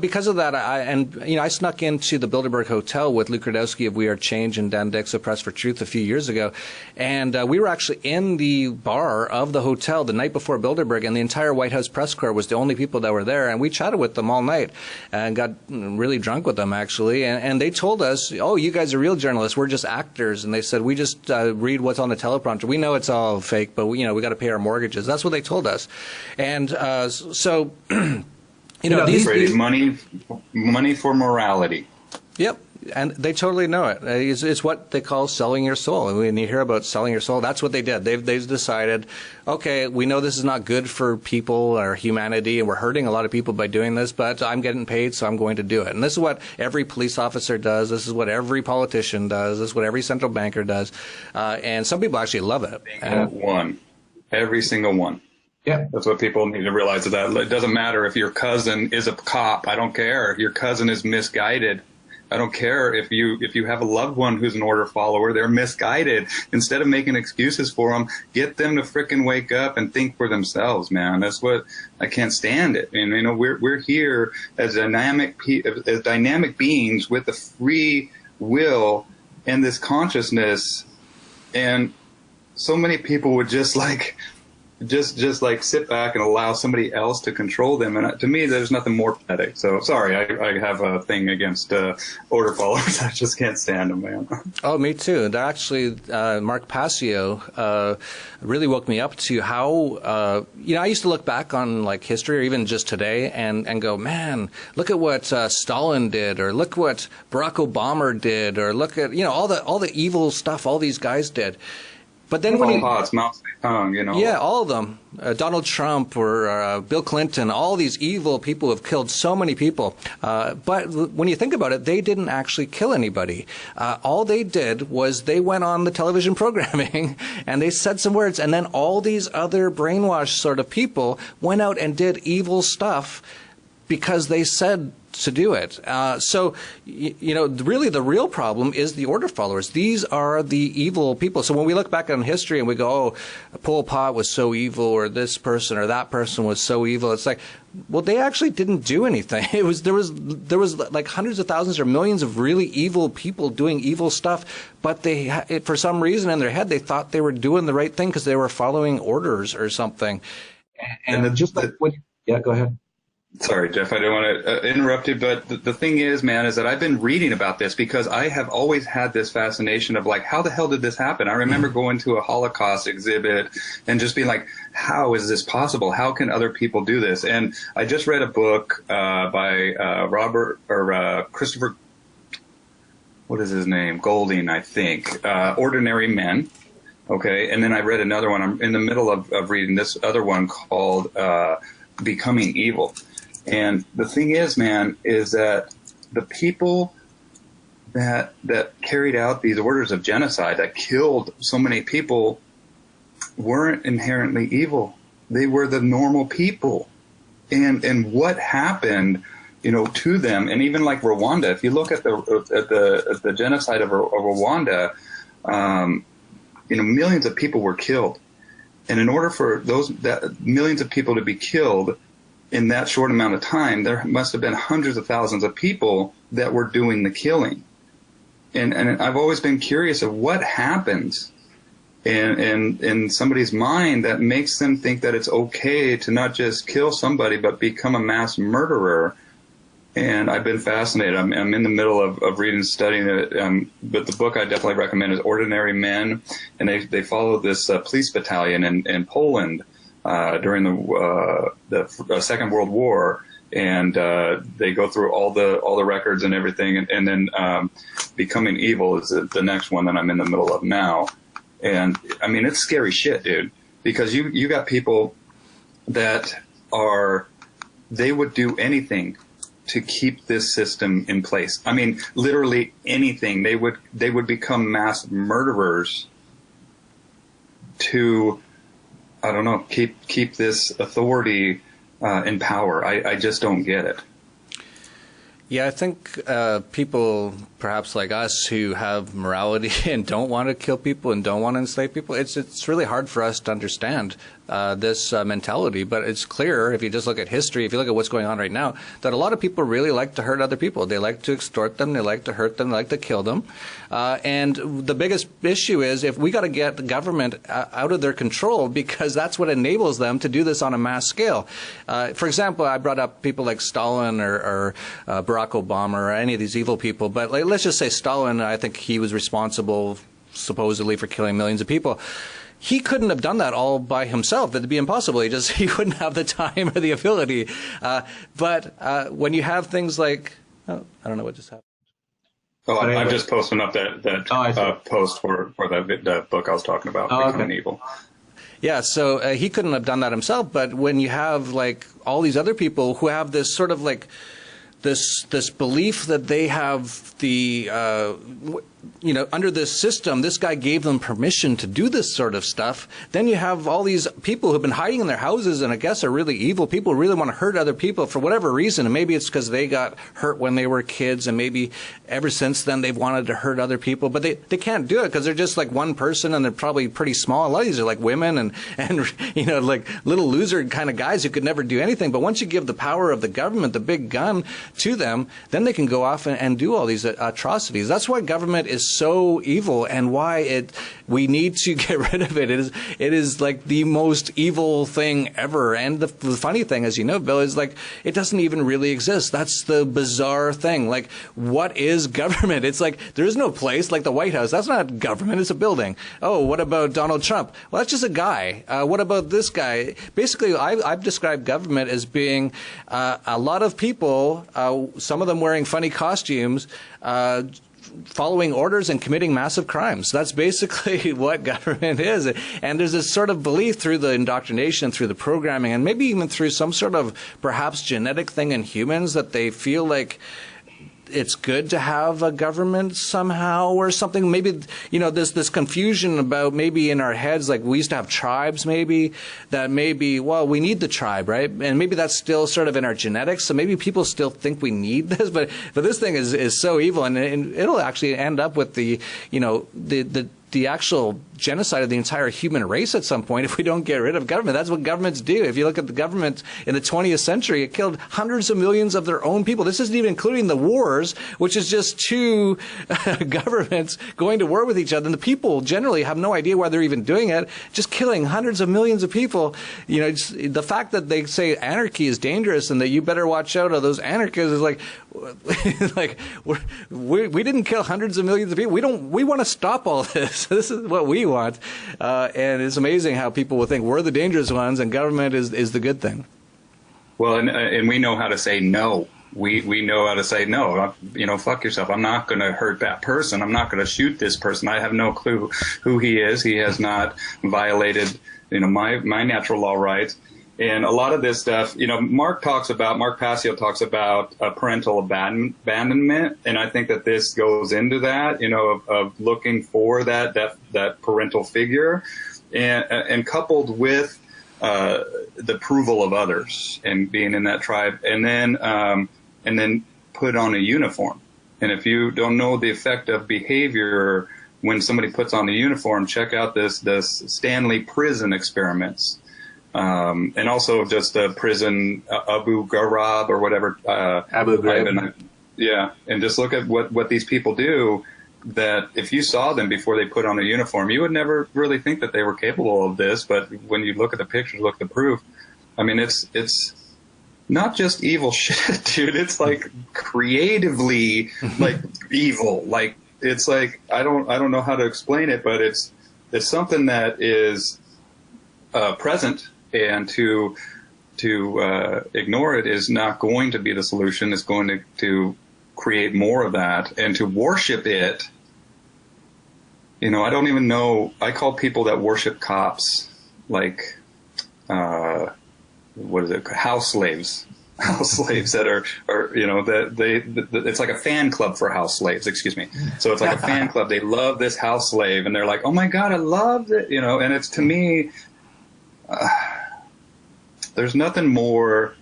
because of that, I snuck into the Bilderberg Hotel with Lou Kradowski of We Are Change and Dan Dix of Press for Truth a few years ago, and we were actually in the bar of the hotel the night before Bilderberg, and the entire White House press corps was the only people that were there, and we chatted with them all night and got really drunk with them actually, and they told us, oh, you guys are real journalists, we're just actors, and they said we just read what's on the teleprompter. We know it's all fake, but we got to pay our mortgages. That's what they told us, and so these money for morality. Yep. And they totally know it. It's what they call selling your soul. And when you hear about selling your soul, that's what they did. They've decided, okay, we know this is not good for people or humanity, and we're hurting a lot of people by doing this, but I'm getting paid, so I'm going to do it. And this is what every police officer does. This is what every politician does. This is what every central banker does. And some people actually love it. Every single one. Yeah. That's what people need to realize, that it doesn't matter if your cousin is a cop. I don't care. If your cousin is misguided. I don't care if you have a loved one who's an order follower, they're misguided. Instead of making excuses for them, get them to frickin' wake up and think for themselves, man. That's what I can't stand it. And we're here as dynamic beings with a free will and this consciousness, and so many people would just sit back and allow somebody else to control them. And to me, there's nothing more pathetic. So sorry, I have a thing against order followers. I just can't stand them, man. Oh, me too. And actually, Mark Passio really woke me up to how, I used to look back on like history or even just today and go, man, look at what Stalin did, or look what Barack Obama did, or look at, all the evil stuff all these guys did. But then when Mao Zedong, yeah, all of them, Donald Trump or Bill Clinton, all these evil people who have killed so many people. But when you think about it, they didn't actually kill anybody. All they did was they went on the television programming and they said some words, and then all these other brainwashed sort of people went out and did evil stuff. because they said to do it. So, really the real problem is the order followers. These are the evil people. So when we look back on history and we go, oh, Pol Pot was so evil, or this person or that person was so evil, it's like, well, they actually didn't do anything. There was like hundreds of thousands or millions of really evil people doing evil stuff, but for some reason in their head they thought they were doing the right thing because they were following orders or something. And just like go ahead. Sorry, Jeff, I don't want to interrupt you, but the thing is, man, is that I've been reading about this because I have always had this fascination of like, how the hell did this happen? I remember going to a Holocaust exhibit and just being like, how is this possible? How can other people do this? And I just read a book by Christopher, what is his name? Golding, I think, Ordinary Men. Okay, and then I read another one. I'm in the middle of reading this other one called Becoming Evil. And the thing is, man, is that the people that carried out these orders of genocide, that killed so many people, weren't inherently evil. They were the normal people. And what happened, to them, and even like Rwanda, if you look at the genocide of Rwanda, millions of people were killed. And in order for that millions of people to be killed in that short amount of time, there must have been hundreds of thousands of people that were doing the killing. And I've always been curious of what happens in somebody's mind that makes them think that it's okay to not just kill somebody, but become a mass murderer. And I've been fascinated. I'm in the middle of reading and studying it. But the book I definitely recommend is Ordinary Men. And they follow this police battalion in Poland during the Second World War. And they go through all the records and everything. And then Becoming Evil is the next one that I'm in the middle of now. And, I mean, it's scary shit, dude. Because you got people that they would do anything to keep this system in place. I mean, literally anything. They would become mass murderers to, I don't know, keep this authority in power. I just don't get it. Yeah, I think people perhaps like us who have morality and don't want to kill people and don't want to enslave people, it's really hard for us to understand this mentality. But it's clear, if you just look at history, if you look at what's going on right now, that a lot of people really like to hurt other people. They like to extort them, they like to hurt them, they like to kill them. And the biggest issue is if we got to get the government out of their control, because that's what enables them to do this on a mass scale. For example, I brought up people like Stalin or Barack Obama or any of these evil people, but let's just say Stalin, I think he was responsible supposedly for killing millions of people. He couldn't have done that all by himself. That'd be impossible. He wouldn't have the time or the ability. But when you have things like, I don't know what just happened. Oh, I'm just posting up that post for the book I was talking about, Becoming Evil. Yeah, so he couldn't have done that himself. But when you have like all these other people who have this sort of like this belief that they have the under this system, this guy gave them permission to do this sort of stuff. Then you have all these people who've been hiding in their houses and I guess are really evil people, really want to hurt other people for whatever reason. And maybe it's because they got hurt when they were kids and maybe ever since then they've wanted to hurt other people. But they can't do it because they're just like one person and they're probably pretty small. A lot of these are like women and like little loser kind of guys who could never do anything. But once you give the power of the government, the big gun to them, then they can go off and do all these atrocities. That's why government is so evil and why we need to get rid of it. It is like the most evil thing ever. And the funny thing, as you know, Bill, is like it doesn't even really exist. That's the bizarre thing. Like, what is government? It's like there is no place like the White House. That's not government. It's a building. Oh, what about Donald Trump? Well, that's just a guy. What about this guy? Basically, I've described government as being a lot of people, some of them wearing funny costumes, following orders and committing massive crimes. That's basically what government is. And there's this sort of belief through the indoctrination, through the programming, and maybe even through some sort of perhaps genetic thing in humans that they feel like it's good to have a government somehow or something. Maybe, there's this confusion about maybe in our heads, like we used to have tribes maybe, that maybe, well, we need the tribe, right? And maybe that's still sort of in our genetics. So maybe people still think we need this, but this thing is so evil, and it'll actually end up with the actual genocide of the entire human race at some point if we don't get rid of government. That's what governments do. If you look at the government in the 20th century, it killed hundreds of millions of their own people. This isn't even including the wars, which is just two governments going to war with each other. And the people generally have no idea why they're even doing it, just killing hundreds of millions of people. The fact that they say anarchy is dangerous and that you better watch out of those anarchists is like we didn't kill hundreds of millions of people. We want to stop all this. This is what we want. And it's amazing how people will think we're the dangerous ones and government is the good thing. Well, and we know how to say no. We know how to say no. Fuck yourself. I'm not going to hurt that person. I'm not going to shoot this person. I have no clue who he is. He has not violated, my natural law rights. And a lot of this stuff, Mark Passio talks about parental abandonment, and I think that this goes into that, of looking for that parental figure, and coupled with the approval of others and being in that tribe, and then put on a uniform. And if you don't know the effect of behavior when somebody puts on the uniform, check out this Stanley prison experiments. And also just a prison, Abu Ghraib or whatever. Abu Ghraib. Yeah. And just look at what these people do, that if you saw them before they put on a uniform, you would never really think that they were capable of this. But when you look at the pictures, look at the proof, I mean, it's not just evil shit, dude. It's like creatively like evil. Like, it's like, I don't know how to explain it, but it's something that is present. And to ignore it is not going to be the solution. It's going to create more of that, and to worship it. I don't even know. I call people that worship cops like, what is it? House slaves. House slaves that are that it's like a fan club for house slaves. Excuse me. So it's like a fan club. They love this house slave, and they're like, oh my God, I love it. And it's, to me. There's nothing more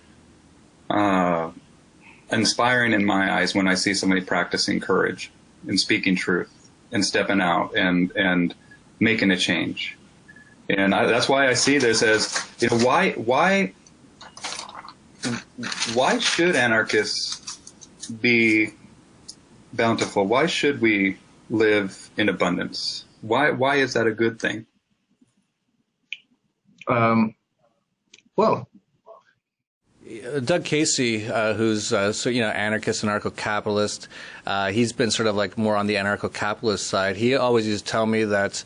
inspiring in my eyes when I see somebody practicing courage and speaking truth and stepping out and making a change. And that's why I see this as, why should anarchists be bountiful? Why should we live in abundance? Why is that a good thing? Well, Doug Casey, who's anarchist, anarcho-capitalist, he's been sort of like more on the anarcho-capitalist side. He always used to tell me that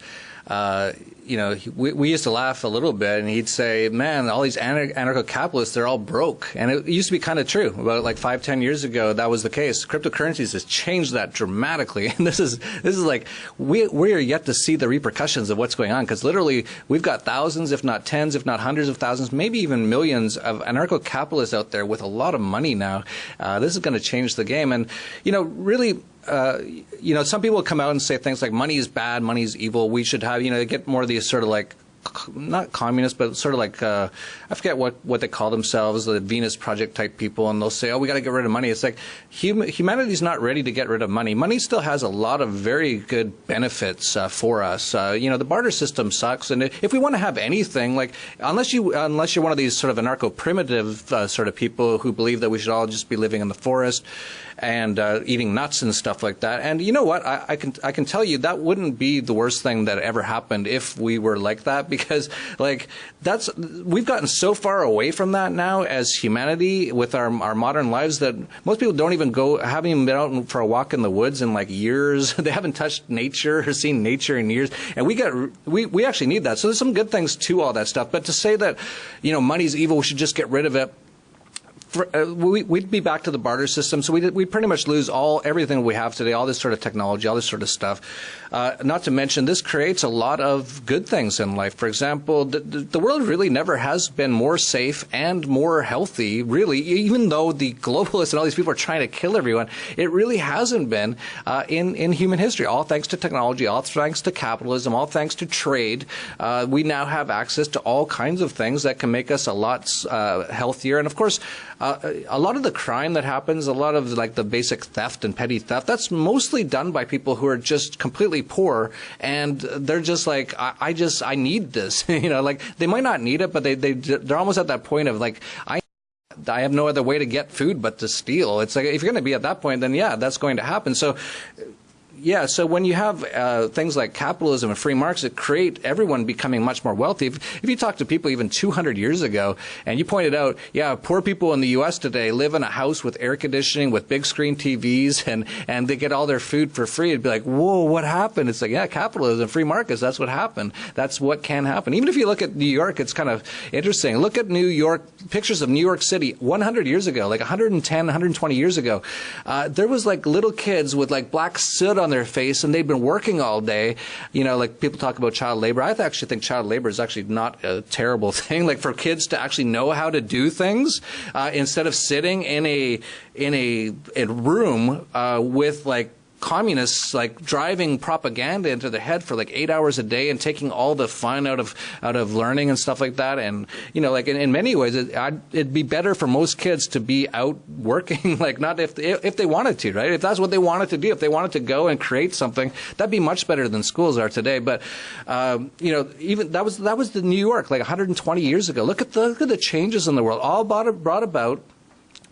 we used to laugh a little bit, and he'd say, man, all these anarcho-capitalists, they're all broke. And it used to be kind of true. About like 5-10 years ago, that was the case. Cryptocurrencies has changed that dramatically. And this is like, we are yet to see the repercussions of what's going on, because literally we've got thousands, if not tens, if not hundreds of thousands, maybe even millions of anarcho-capitalists out there with a lot of money now. This is going to change the game. And, really, some people come out and say things like money is bad, money is evil. We should have, get more of these sort of like, not communist, but sort of like, I forget what they call themselves, the Venus Project type people, and they'll say, oh, we got to get rid of money. It's like humanity's not ready to get rid of money. Money still has a lot of very good benefits for us. The barter system sucks, and if we want to have anything, like unless you're one of these sort of anarcho-primitive sort of people who believe that we should all just be living in the forest and eating nuts and stuff like that. And you know what? I can tell you that wouldn't be the worst thing that ever happened if we were like that, because we've gotten so far away from that now as humanity with our modern lives that most people haven't even been out for a walk in the woods in like years. They haven't touched nature or seen nature in years, and we actually need that. So there's some good things to all that stuff. But to say that money's evil, we should just get rid of it. we'd be back to the barter system. So we pretty much lose everything we have today, all this sort of technology, all this sort of stuff. Not to mention, this creates a lot of good things in life. For example, the world really never has been more safe and more healthy, really, even though the globalists and all these people are trying to kill everyone. It really hasn't been in human history. All thanks to technology, all thanks to capitalism, all thanks to trade. We now have access to all kinds of things that can make us a lot healthier. And of course, a lot of the crime that happens, a lot of like the basic theft and petty theft, that's mostly done by people who are just completely poor, and they're just like, I need this. Like they might not need it, but they're almost at that point of like, I have no other way to get food but to steal. It's like, if you're going to be at that point, then yeah, that's going to happen. So so when you have things like capitalism and free markets that create everyone becoming much more wealthy, if you talk to people even 200 years ago, and you pointed out, poor people in the U.S. today live in a house with air conditioning, with big screen TVs, and they get all their food for free, it'd be like, whoa, what happened? It's like, capitalism, free markets, that's what happened. That's what can happen. Even if you look at New York, it's kind of interesting. Look at New York, pictures of New York City 100 years ago, like 110, 120 years ago. There was like little kids with like black soot on their face, and they've been working all day. Like people talk about child labor. I actually think child labor is actually not a terrible thing. Like for kids to actually know how to do things instead of sitting in a room with like communists like driving propaganda into their head for like 8 hours a day and taking all the fun out of learning and stuff like that. And like in many ways, it'd be better for most kids to be out working, like not if they wanted to, right? If that's what they wanted to do, if they wanted to go and create something, that'd be much better than schools are today. But even that was the New York like 120 years ago. Look at the changes in the world, all brought about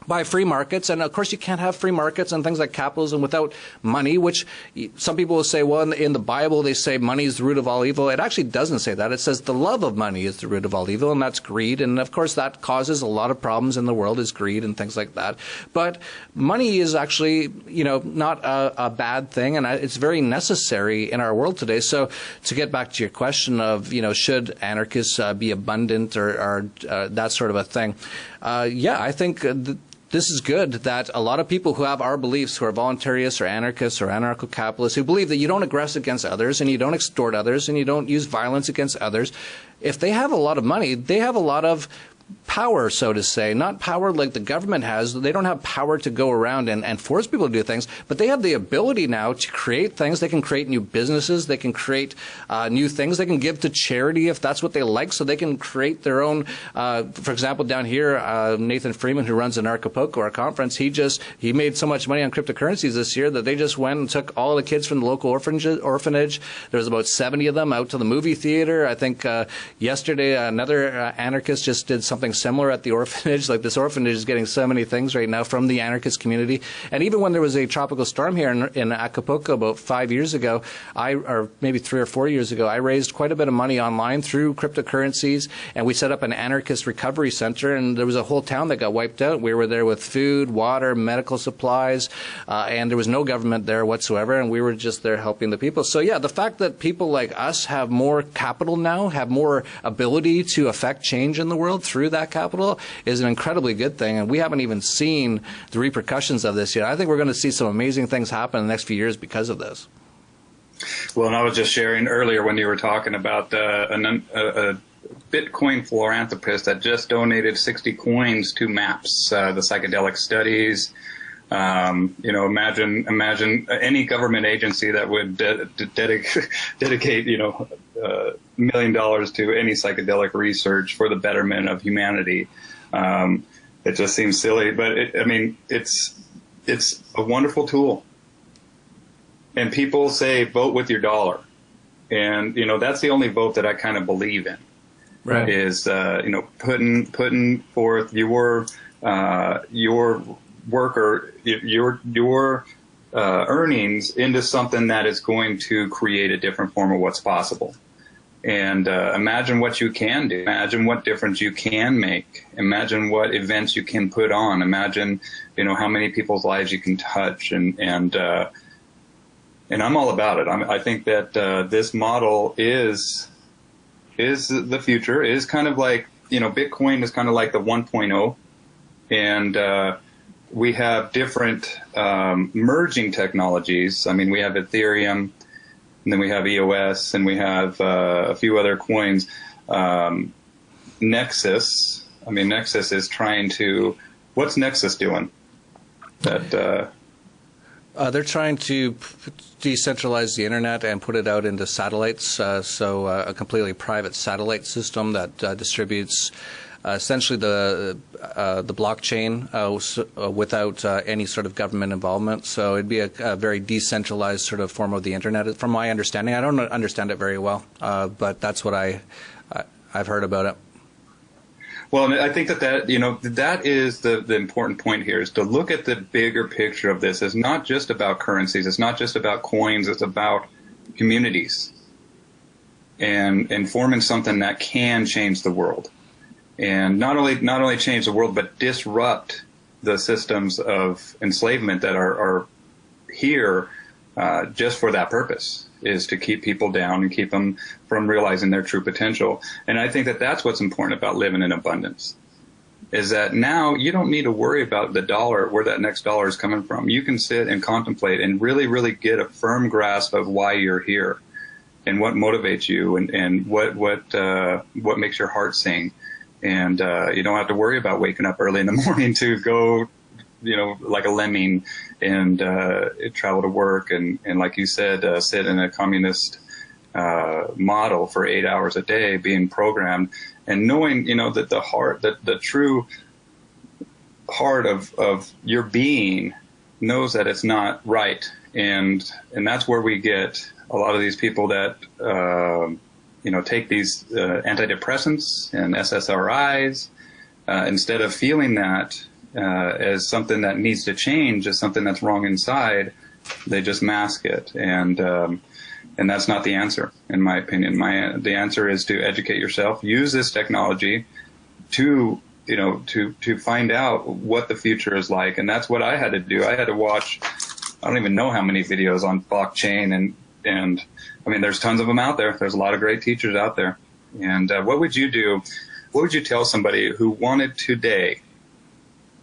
by free markets. And of course you can't have free markets and things like capitalism without money, which some people will say, well, in the Bible they say money is the root of all evil. It actually doesn't say that. It says the love of money is the root of all evil, and that's greed. And of course that causes a lot of problems in the world, is greed and things like that. But money is actually, not a bad thing, and it's very necessary in our world today. So to get back to your question of, should anarchists be abundant or that sort of a thing, I think this is good that a lot of people who have our beliefs, who are voluntarists or anarchists or anarcho-capitalists, who believe that you don't aggress against others and you don't extort others and you don't use violence against others, if they have a lot of money, they have a lot of power, so to say. Not power like the government has. They don't have power to go around and force people to do things, but they have the ability now to create things. They can create new businesses. They can create new things. They can give to charity if that's what they like, so they can create their own. For example, down here, Nathan Freeman, who runs Anarchapulco, our conference, he made so much money on cryptocurrencies this year that they just went and took all the kids from the local orphanage. There's about 70 of them out to the movie theater. I think yesterday another anarchist just did something similar at the orphanage. Like this orphanage is getting so many things right now from the anarchist community. And even when there was a tropical storm here in Acapulco about 5 years ago, or maybe 3 or 4 years ago, I raised quite a bit of money online through cryptocurrencies, and we set up an anarchist recovery center, and there was a whole town that got wiped out. We were there with food, water, medical supplies, and there was no government there whatsoever, and we were just there helping the people. So the fact that people like us have more capital now, have more ability to affect change in the world through that capital is an incredibly good thing, and we haven't even seen the repercussions of this yet. I think we're going to see some amazing things happen in the next few years because of this. Well, and I was just sharing earlier when you were talking about a Bitcoin philanthropist that just donated 60 coins to MAPS, the psychedelic studies. Imagine any government agency that would dedicate $1 million to any psychedelic research for the betterment of humanity. It just seems silly, but it's a wonderful tool. And people say vote with your dollar, and that's the only vote that I kind of believe in. Right. Is putting forth your work or your earnings into something that is going to create a different form of what's possible. And imagine what you can do. Imagine what difference you can make. Imagine what events you can put on. Imagine, how many people's lives you can touch. And I'm all about it. I think that this model is the future. It is kind of like, Bitcoin is kind of like the 1.0. And we have different merging technologies. I mean, we have Ethereum, and then we have EOS, and we have a few other coins. Nexus. I mean, Nexus is trying to. What's Nexus doing? That they're trying to decentralize the internet and put it out into satellites. So a completely private satellite system that distributes essentially the blockchain without any sort of government involvement. So it'd be a very decentralized sort of form of the internet, from my understanding. I don't understand it very well, but that's what I've heard about it. Well, and I think that is the important point here, is to look at the bigger picture of this. It's not just about currencies. It's not just about coins. It's about communities and forming something that can change the world. And not only change the world, but disrupt the systems of enslavement that are here just for that purpose, is to keep people down and keep them from realizing their true potential. And I think that that's what's important about living in abundance, is that now you don't need to worry about the dollar, where that next dollar is coming from. You can sit and contemplate and really, really get a firm grasp of why you're here and what motivates you and what makes your heart sing. And you don't have to worry about waking up early in the morning to go, like a lemming and travel to work and like you said, sit in a communist model for 8 hours a day, being programmed, and knowing, that the true heart of your being knows that it's not right. And that's where we get a lot of these people that, take these antidepressants and SSRIs, instead of feeling that as something that needs to change, as something that's wrong inside, they just mask it. And that's not the answer, in my opinion. The answer is to educate yourself, use this technology to find out what the future is like. And that's what I had to do. I had to watch, I don't even know how many videos on blockchain, and I mean, there's tons of them out there. There's a lot of great teachers out there. And what would you do? What would you tell somebody who wanted today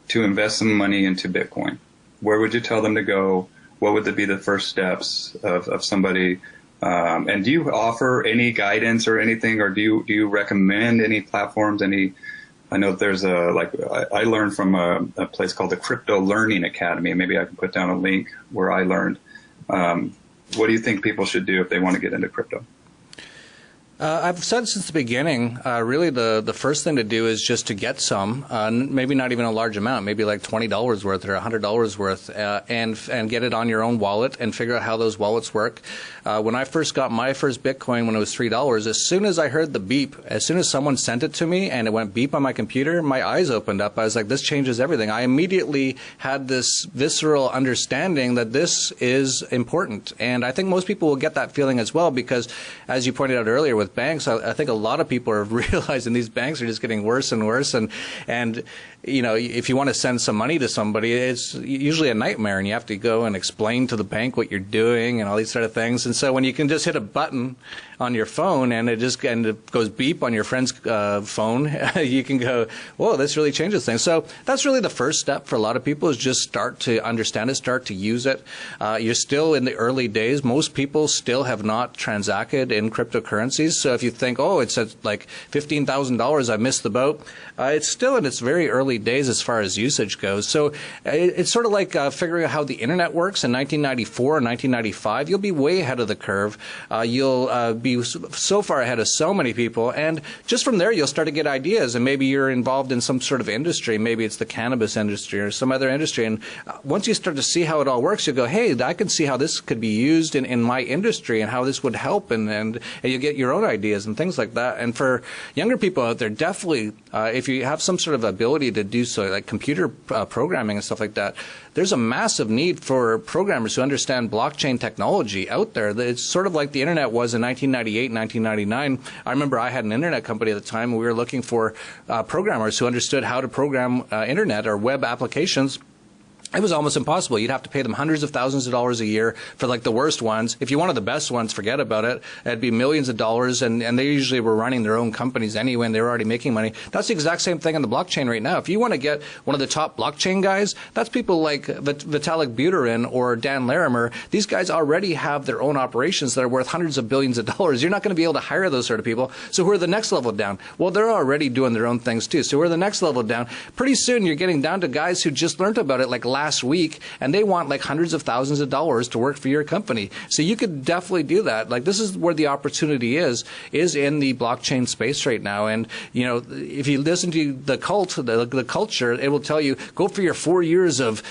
to invest some money into Bitcoin? Where would you tell them to go? What would be the first steps of somebody? And do you offer any guidance or anything, or do you recommend any platforms? I know that there's I learned from a place called the Crypto Learning Academy. Maybe I can put down a link where I learned. What do you think people should do if they want to get into crypto? I've said since the beginning, really the first thing to do is just to get some, maybe not even a large amount, maybe like $20 worth or $100 worth, and get it on your own wallet and figure out how those wallets work. When I first got my first Bitcoin when it was $3, as soon as I heard the beep, as soon as someone sent it to me and it went beep on my computer, my eyes opened up. I was like, this changes everything. I immediately had this visceral understanding that this is important. And I think most people will get that feeling as well, because as you pointed out earlier with banks, I think a lot of people are realizing these banks are just getting worse and worse, and if you want to send some money to somebody, it's usually a nightmare, and you have to go and explain to the bank what you're doing and all these sort of things. And so when you can just hit a button on your phone and it goes beep on your friend's phone, you can go, whoa, this really changes things. So that's really the first step for a lot of people, is just start to understand it, start to use it. You're still in the early days. Most people still have not transacted in cryptocurrencies. So if you think, oh, it's at like $15,000, I missed the boat, it's still in its very early days as far as usage goes. So it's sort of like figuring out how the internet works in 1994 and 1995. You'll be way ahead of the curve. You'll be so far ahead of so many people, and just from there you'll start to get ideas, and maybe you're involved in some sort of industry. Maybe it's the cannabis industry or some other industry, and once you start to see how it all works, you'll go, hey, I can see how this could be used in my industry and how this would help, and you get your own ideas and things like that. And for younger people out there, definitely if you have some sort of ability to do so, like computer programming and stuff like that, there's a massive need for programmers who understand blockchain technology out there. It's sort of like the internet was in 1998, 1999. I remember I had an internet company at the time, and we were looking for programmers who understood how to program internet or web applications. it was almost impossible. You'd have to pay them hundreds of thousands of dollars a year for like the worst ones. If you wanted the best ones, forget about it. It'd be millions of dollars, and they usually were running their own companies anyway, and they were already making money. That's the exact same thing on the blockchain right now. If you want to get one of the top blockchain guys, that's people like Vitalik Buterin or Dan Larimer. These guys already have their own operations that are worth hundreds of billions of dollars. You're not going to be able to hire those sort of people. So who are the next level down? Well, they're already doing their own things too. So who are the next level down? Pretty soon you're getting down to guys who just learned about it like last week, and they want like hundreds of thousands of dollars to work for your company. So you could definitely do that. Like, this is where the opportunity is in the blockchain space right now. And, you know, if you listen to the culture, it will tell you, go for your 4 years of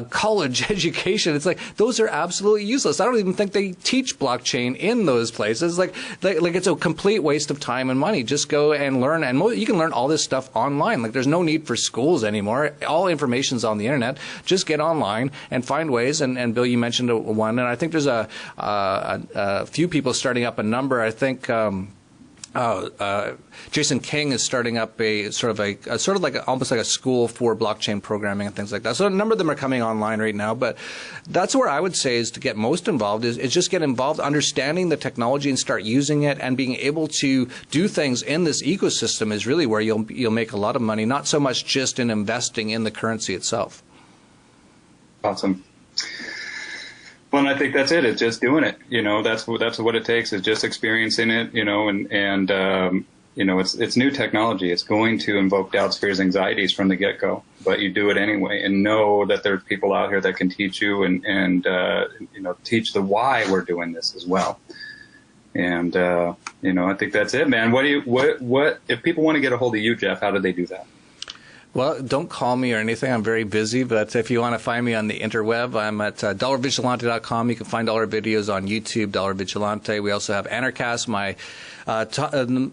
college education. It's like, those are absolutely useless. I don't even think they teach blockchain in those places. Like it's a complete waste of time and money. Just go and learn. And you can learn all this stuff online. Like, there's no need for schools anymore. All information's on the internet. Just get online and find ways. And Bill, you mentioned one, and I think there's a few people starting up a number. I think Jason King is starting up a sort of like almost like a school for blockchain programming and things like that. So a number of them are coming online right now. But that's where I would say is to get most involved is just get involved, understanding the technology and start using it, and being able to do things in this ecosystem is really where you'll make a lot of money. Not so much just in investing in the currency itself. Awesome. Well, and I think that's it. It's just doing it. You know, that's what it takes, is just experiencing it. You know, and you know, it's new technology. It's going to invoke doubts, fears, anxieties from the get-go, but you do it anyway, and know that there's people out here that can teach you and you know, teach the why we're doing this as well. And you know, I think that's it, man. What if people want to get a hold of you, Jeff? How do they do that? Well, don't call me or anything. I'm very busy. But if you want to find me on the interweb, I'm at dollarvigilante.com. You can find all our videos on YouTube, Dollar Vigilante. We also have Anarchast, my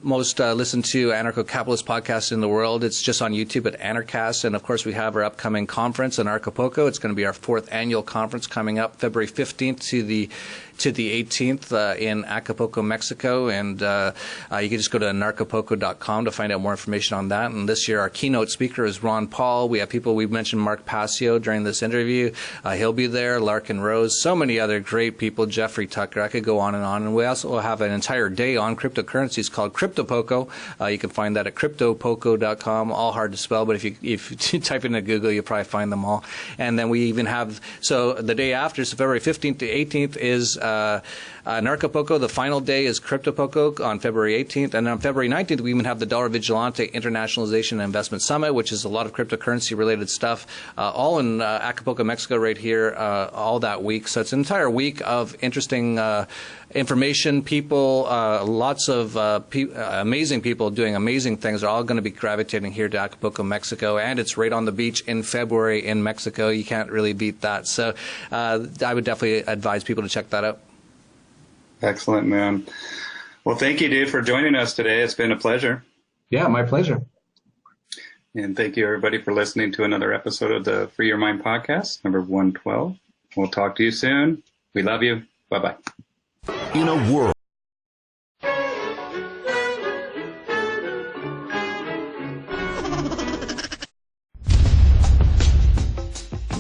most listened to anarcho-capitalist podcast in the world. It's just on YouTube at Anarchast. And, of course, we have our upcoming conference, Anarchapulco. It's going to be our 4th annual conference coming up February 15th to the 18th in Acapulco, Mexico. And you can just go to anarchapulco.com to find out more information on that. And this year our keynote speaker is Ron Paul. We have people, we've mentioned Mark Passio during this interview. He'll be there, Larkin Rose, so many other great people, Jeffrey Tucker. I could go on. And we also have an entire day on cryptocurrencies called CryptoPoco. You can find that at cryptopoco.com, all hard to spell, but if you type into Google, you'll probably find them all. And then we even have, so the day after, so February 15th to 18th is Anarchapulco. The final day is CryptoPoco on February 18th. And on February 19th, we even have the Dollar Vigilante Internationalization and Investment Summit, which is a lot of cryptocurrency-related stuff, all in Acapulco, Mexico, right here, all that week. So it's an entire week of interesting information, people, lots of amazing people doing amazing things are all going to be gravitating here to Acapulco, Mexico, and it's right on the beach in February in Mexico. You can't really beat that. So I would definitely advise people to check that out. Excellent, man. Well, thank you, dude, for joining us today. It's been a pleasure. Yeah, my pleasure. And thank you, everybody, for listening to another episode of the Free Your Mind podcast, number 112. We'll talk to you soon. We love you. Bye-bye. In a world.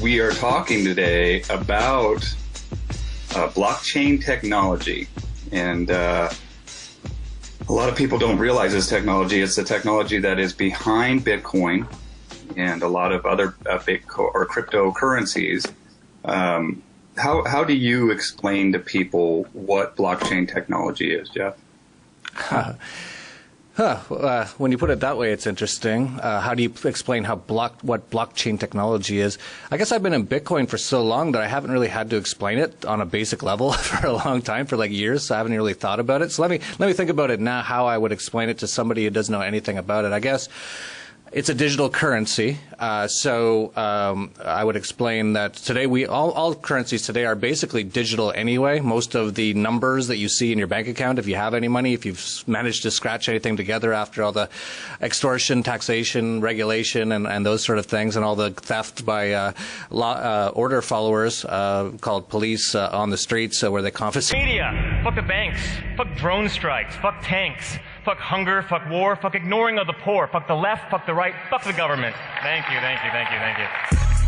We are talking today about blockchain technology. And a lot of people don't realize this technology. It's the technology that is behind Bitcoin and a lot of other Bitcoin or cryptocurrencies. How do you explain to people what blockchain technology is, Jeff? When you put it that way, it's interesting. How do you explain what blockchain technology is? I guess I've been in Bitcoin for so long that I haven't really had to explain it on a basic level for a long time, for like years. So I haven't really thought about it. So let me think about it now, how I would explain it to somebody who doesn't know anything about it. I guess it's a digital currency. So I would explain that today all currencies today are basically digital anyway. Most of the numbers that you see in your bank account, if you have any money, if you've managed to scratch anything together after all the extortion, taxation, regulation, and those sort of things, and all the theft by order followers called police on the streets where they confiscate. Media, fuck the banks, fuck drone strikes, fuck tanks, fuck hunger, fuck war, fuck ignoring of the poor, fuck the left, fuck the right, fuck the government. Thank you, thank you, thank you, thank you.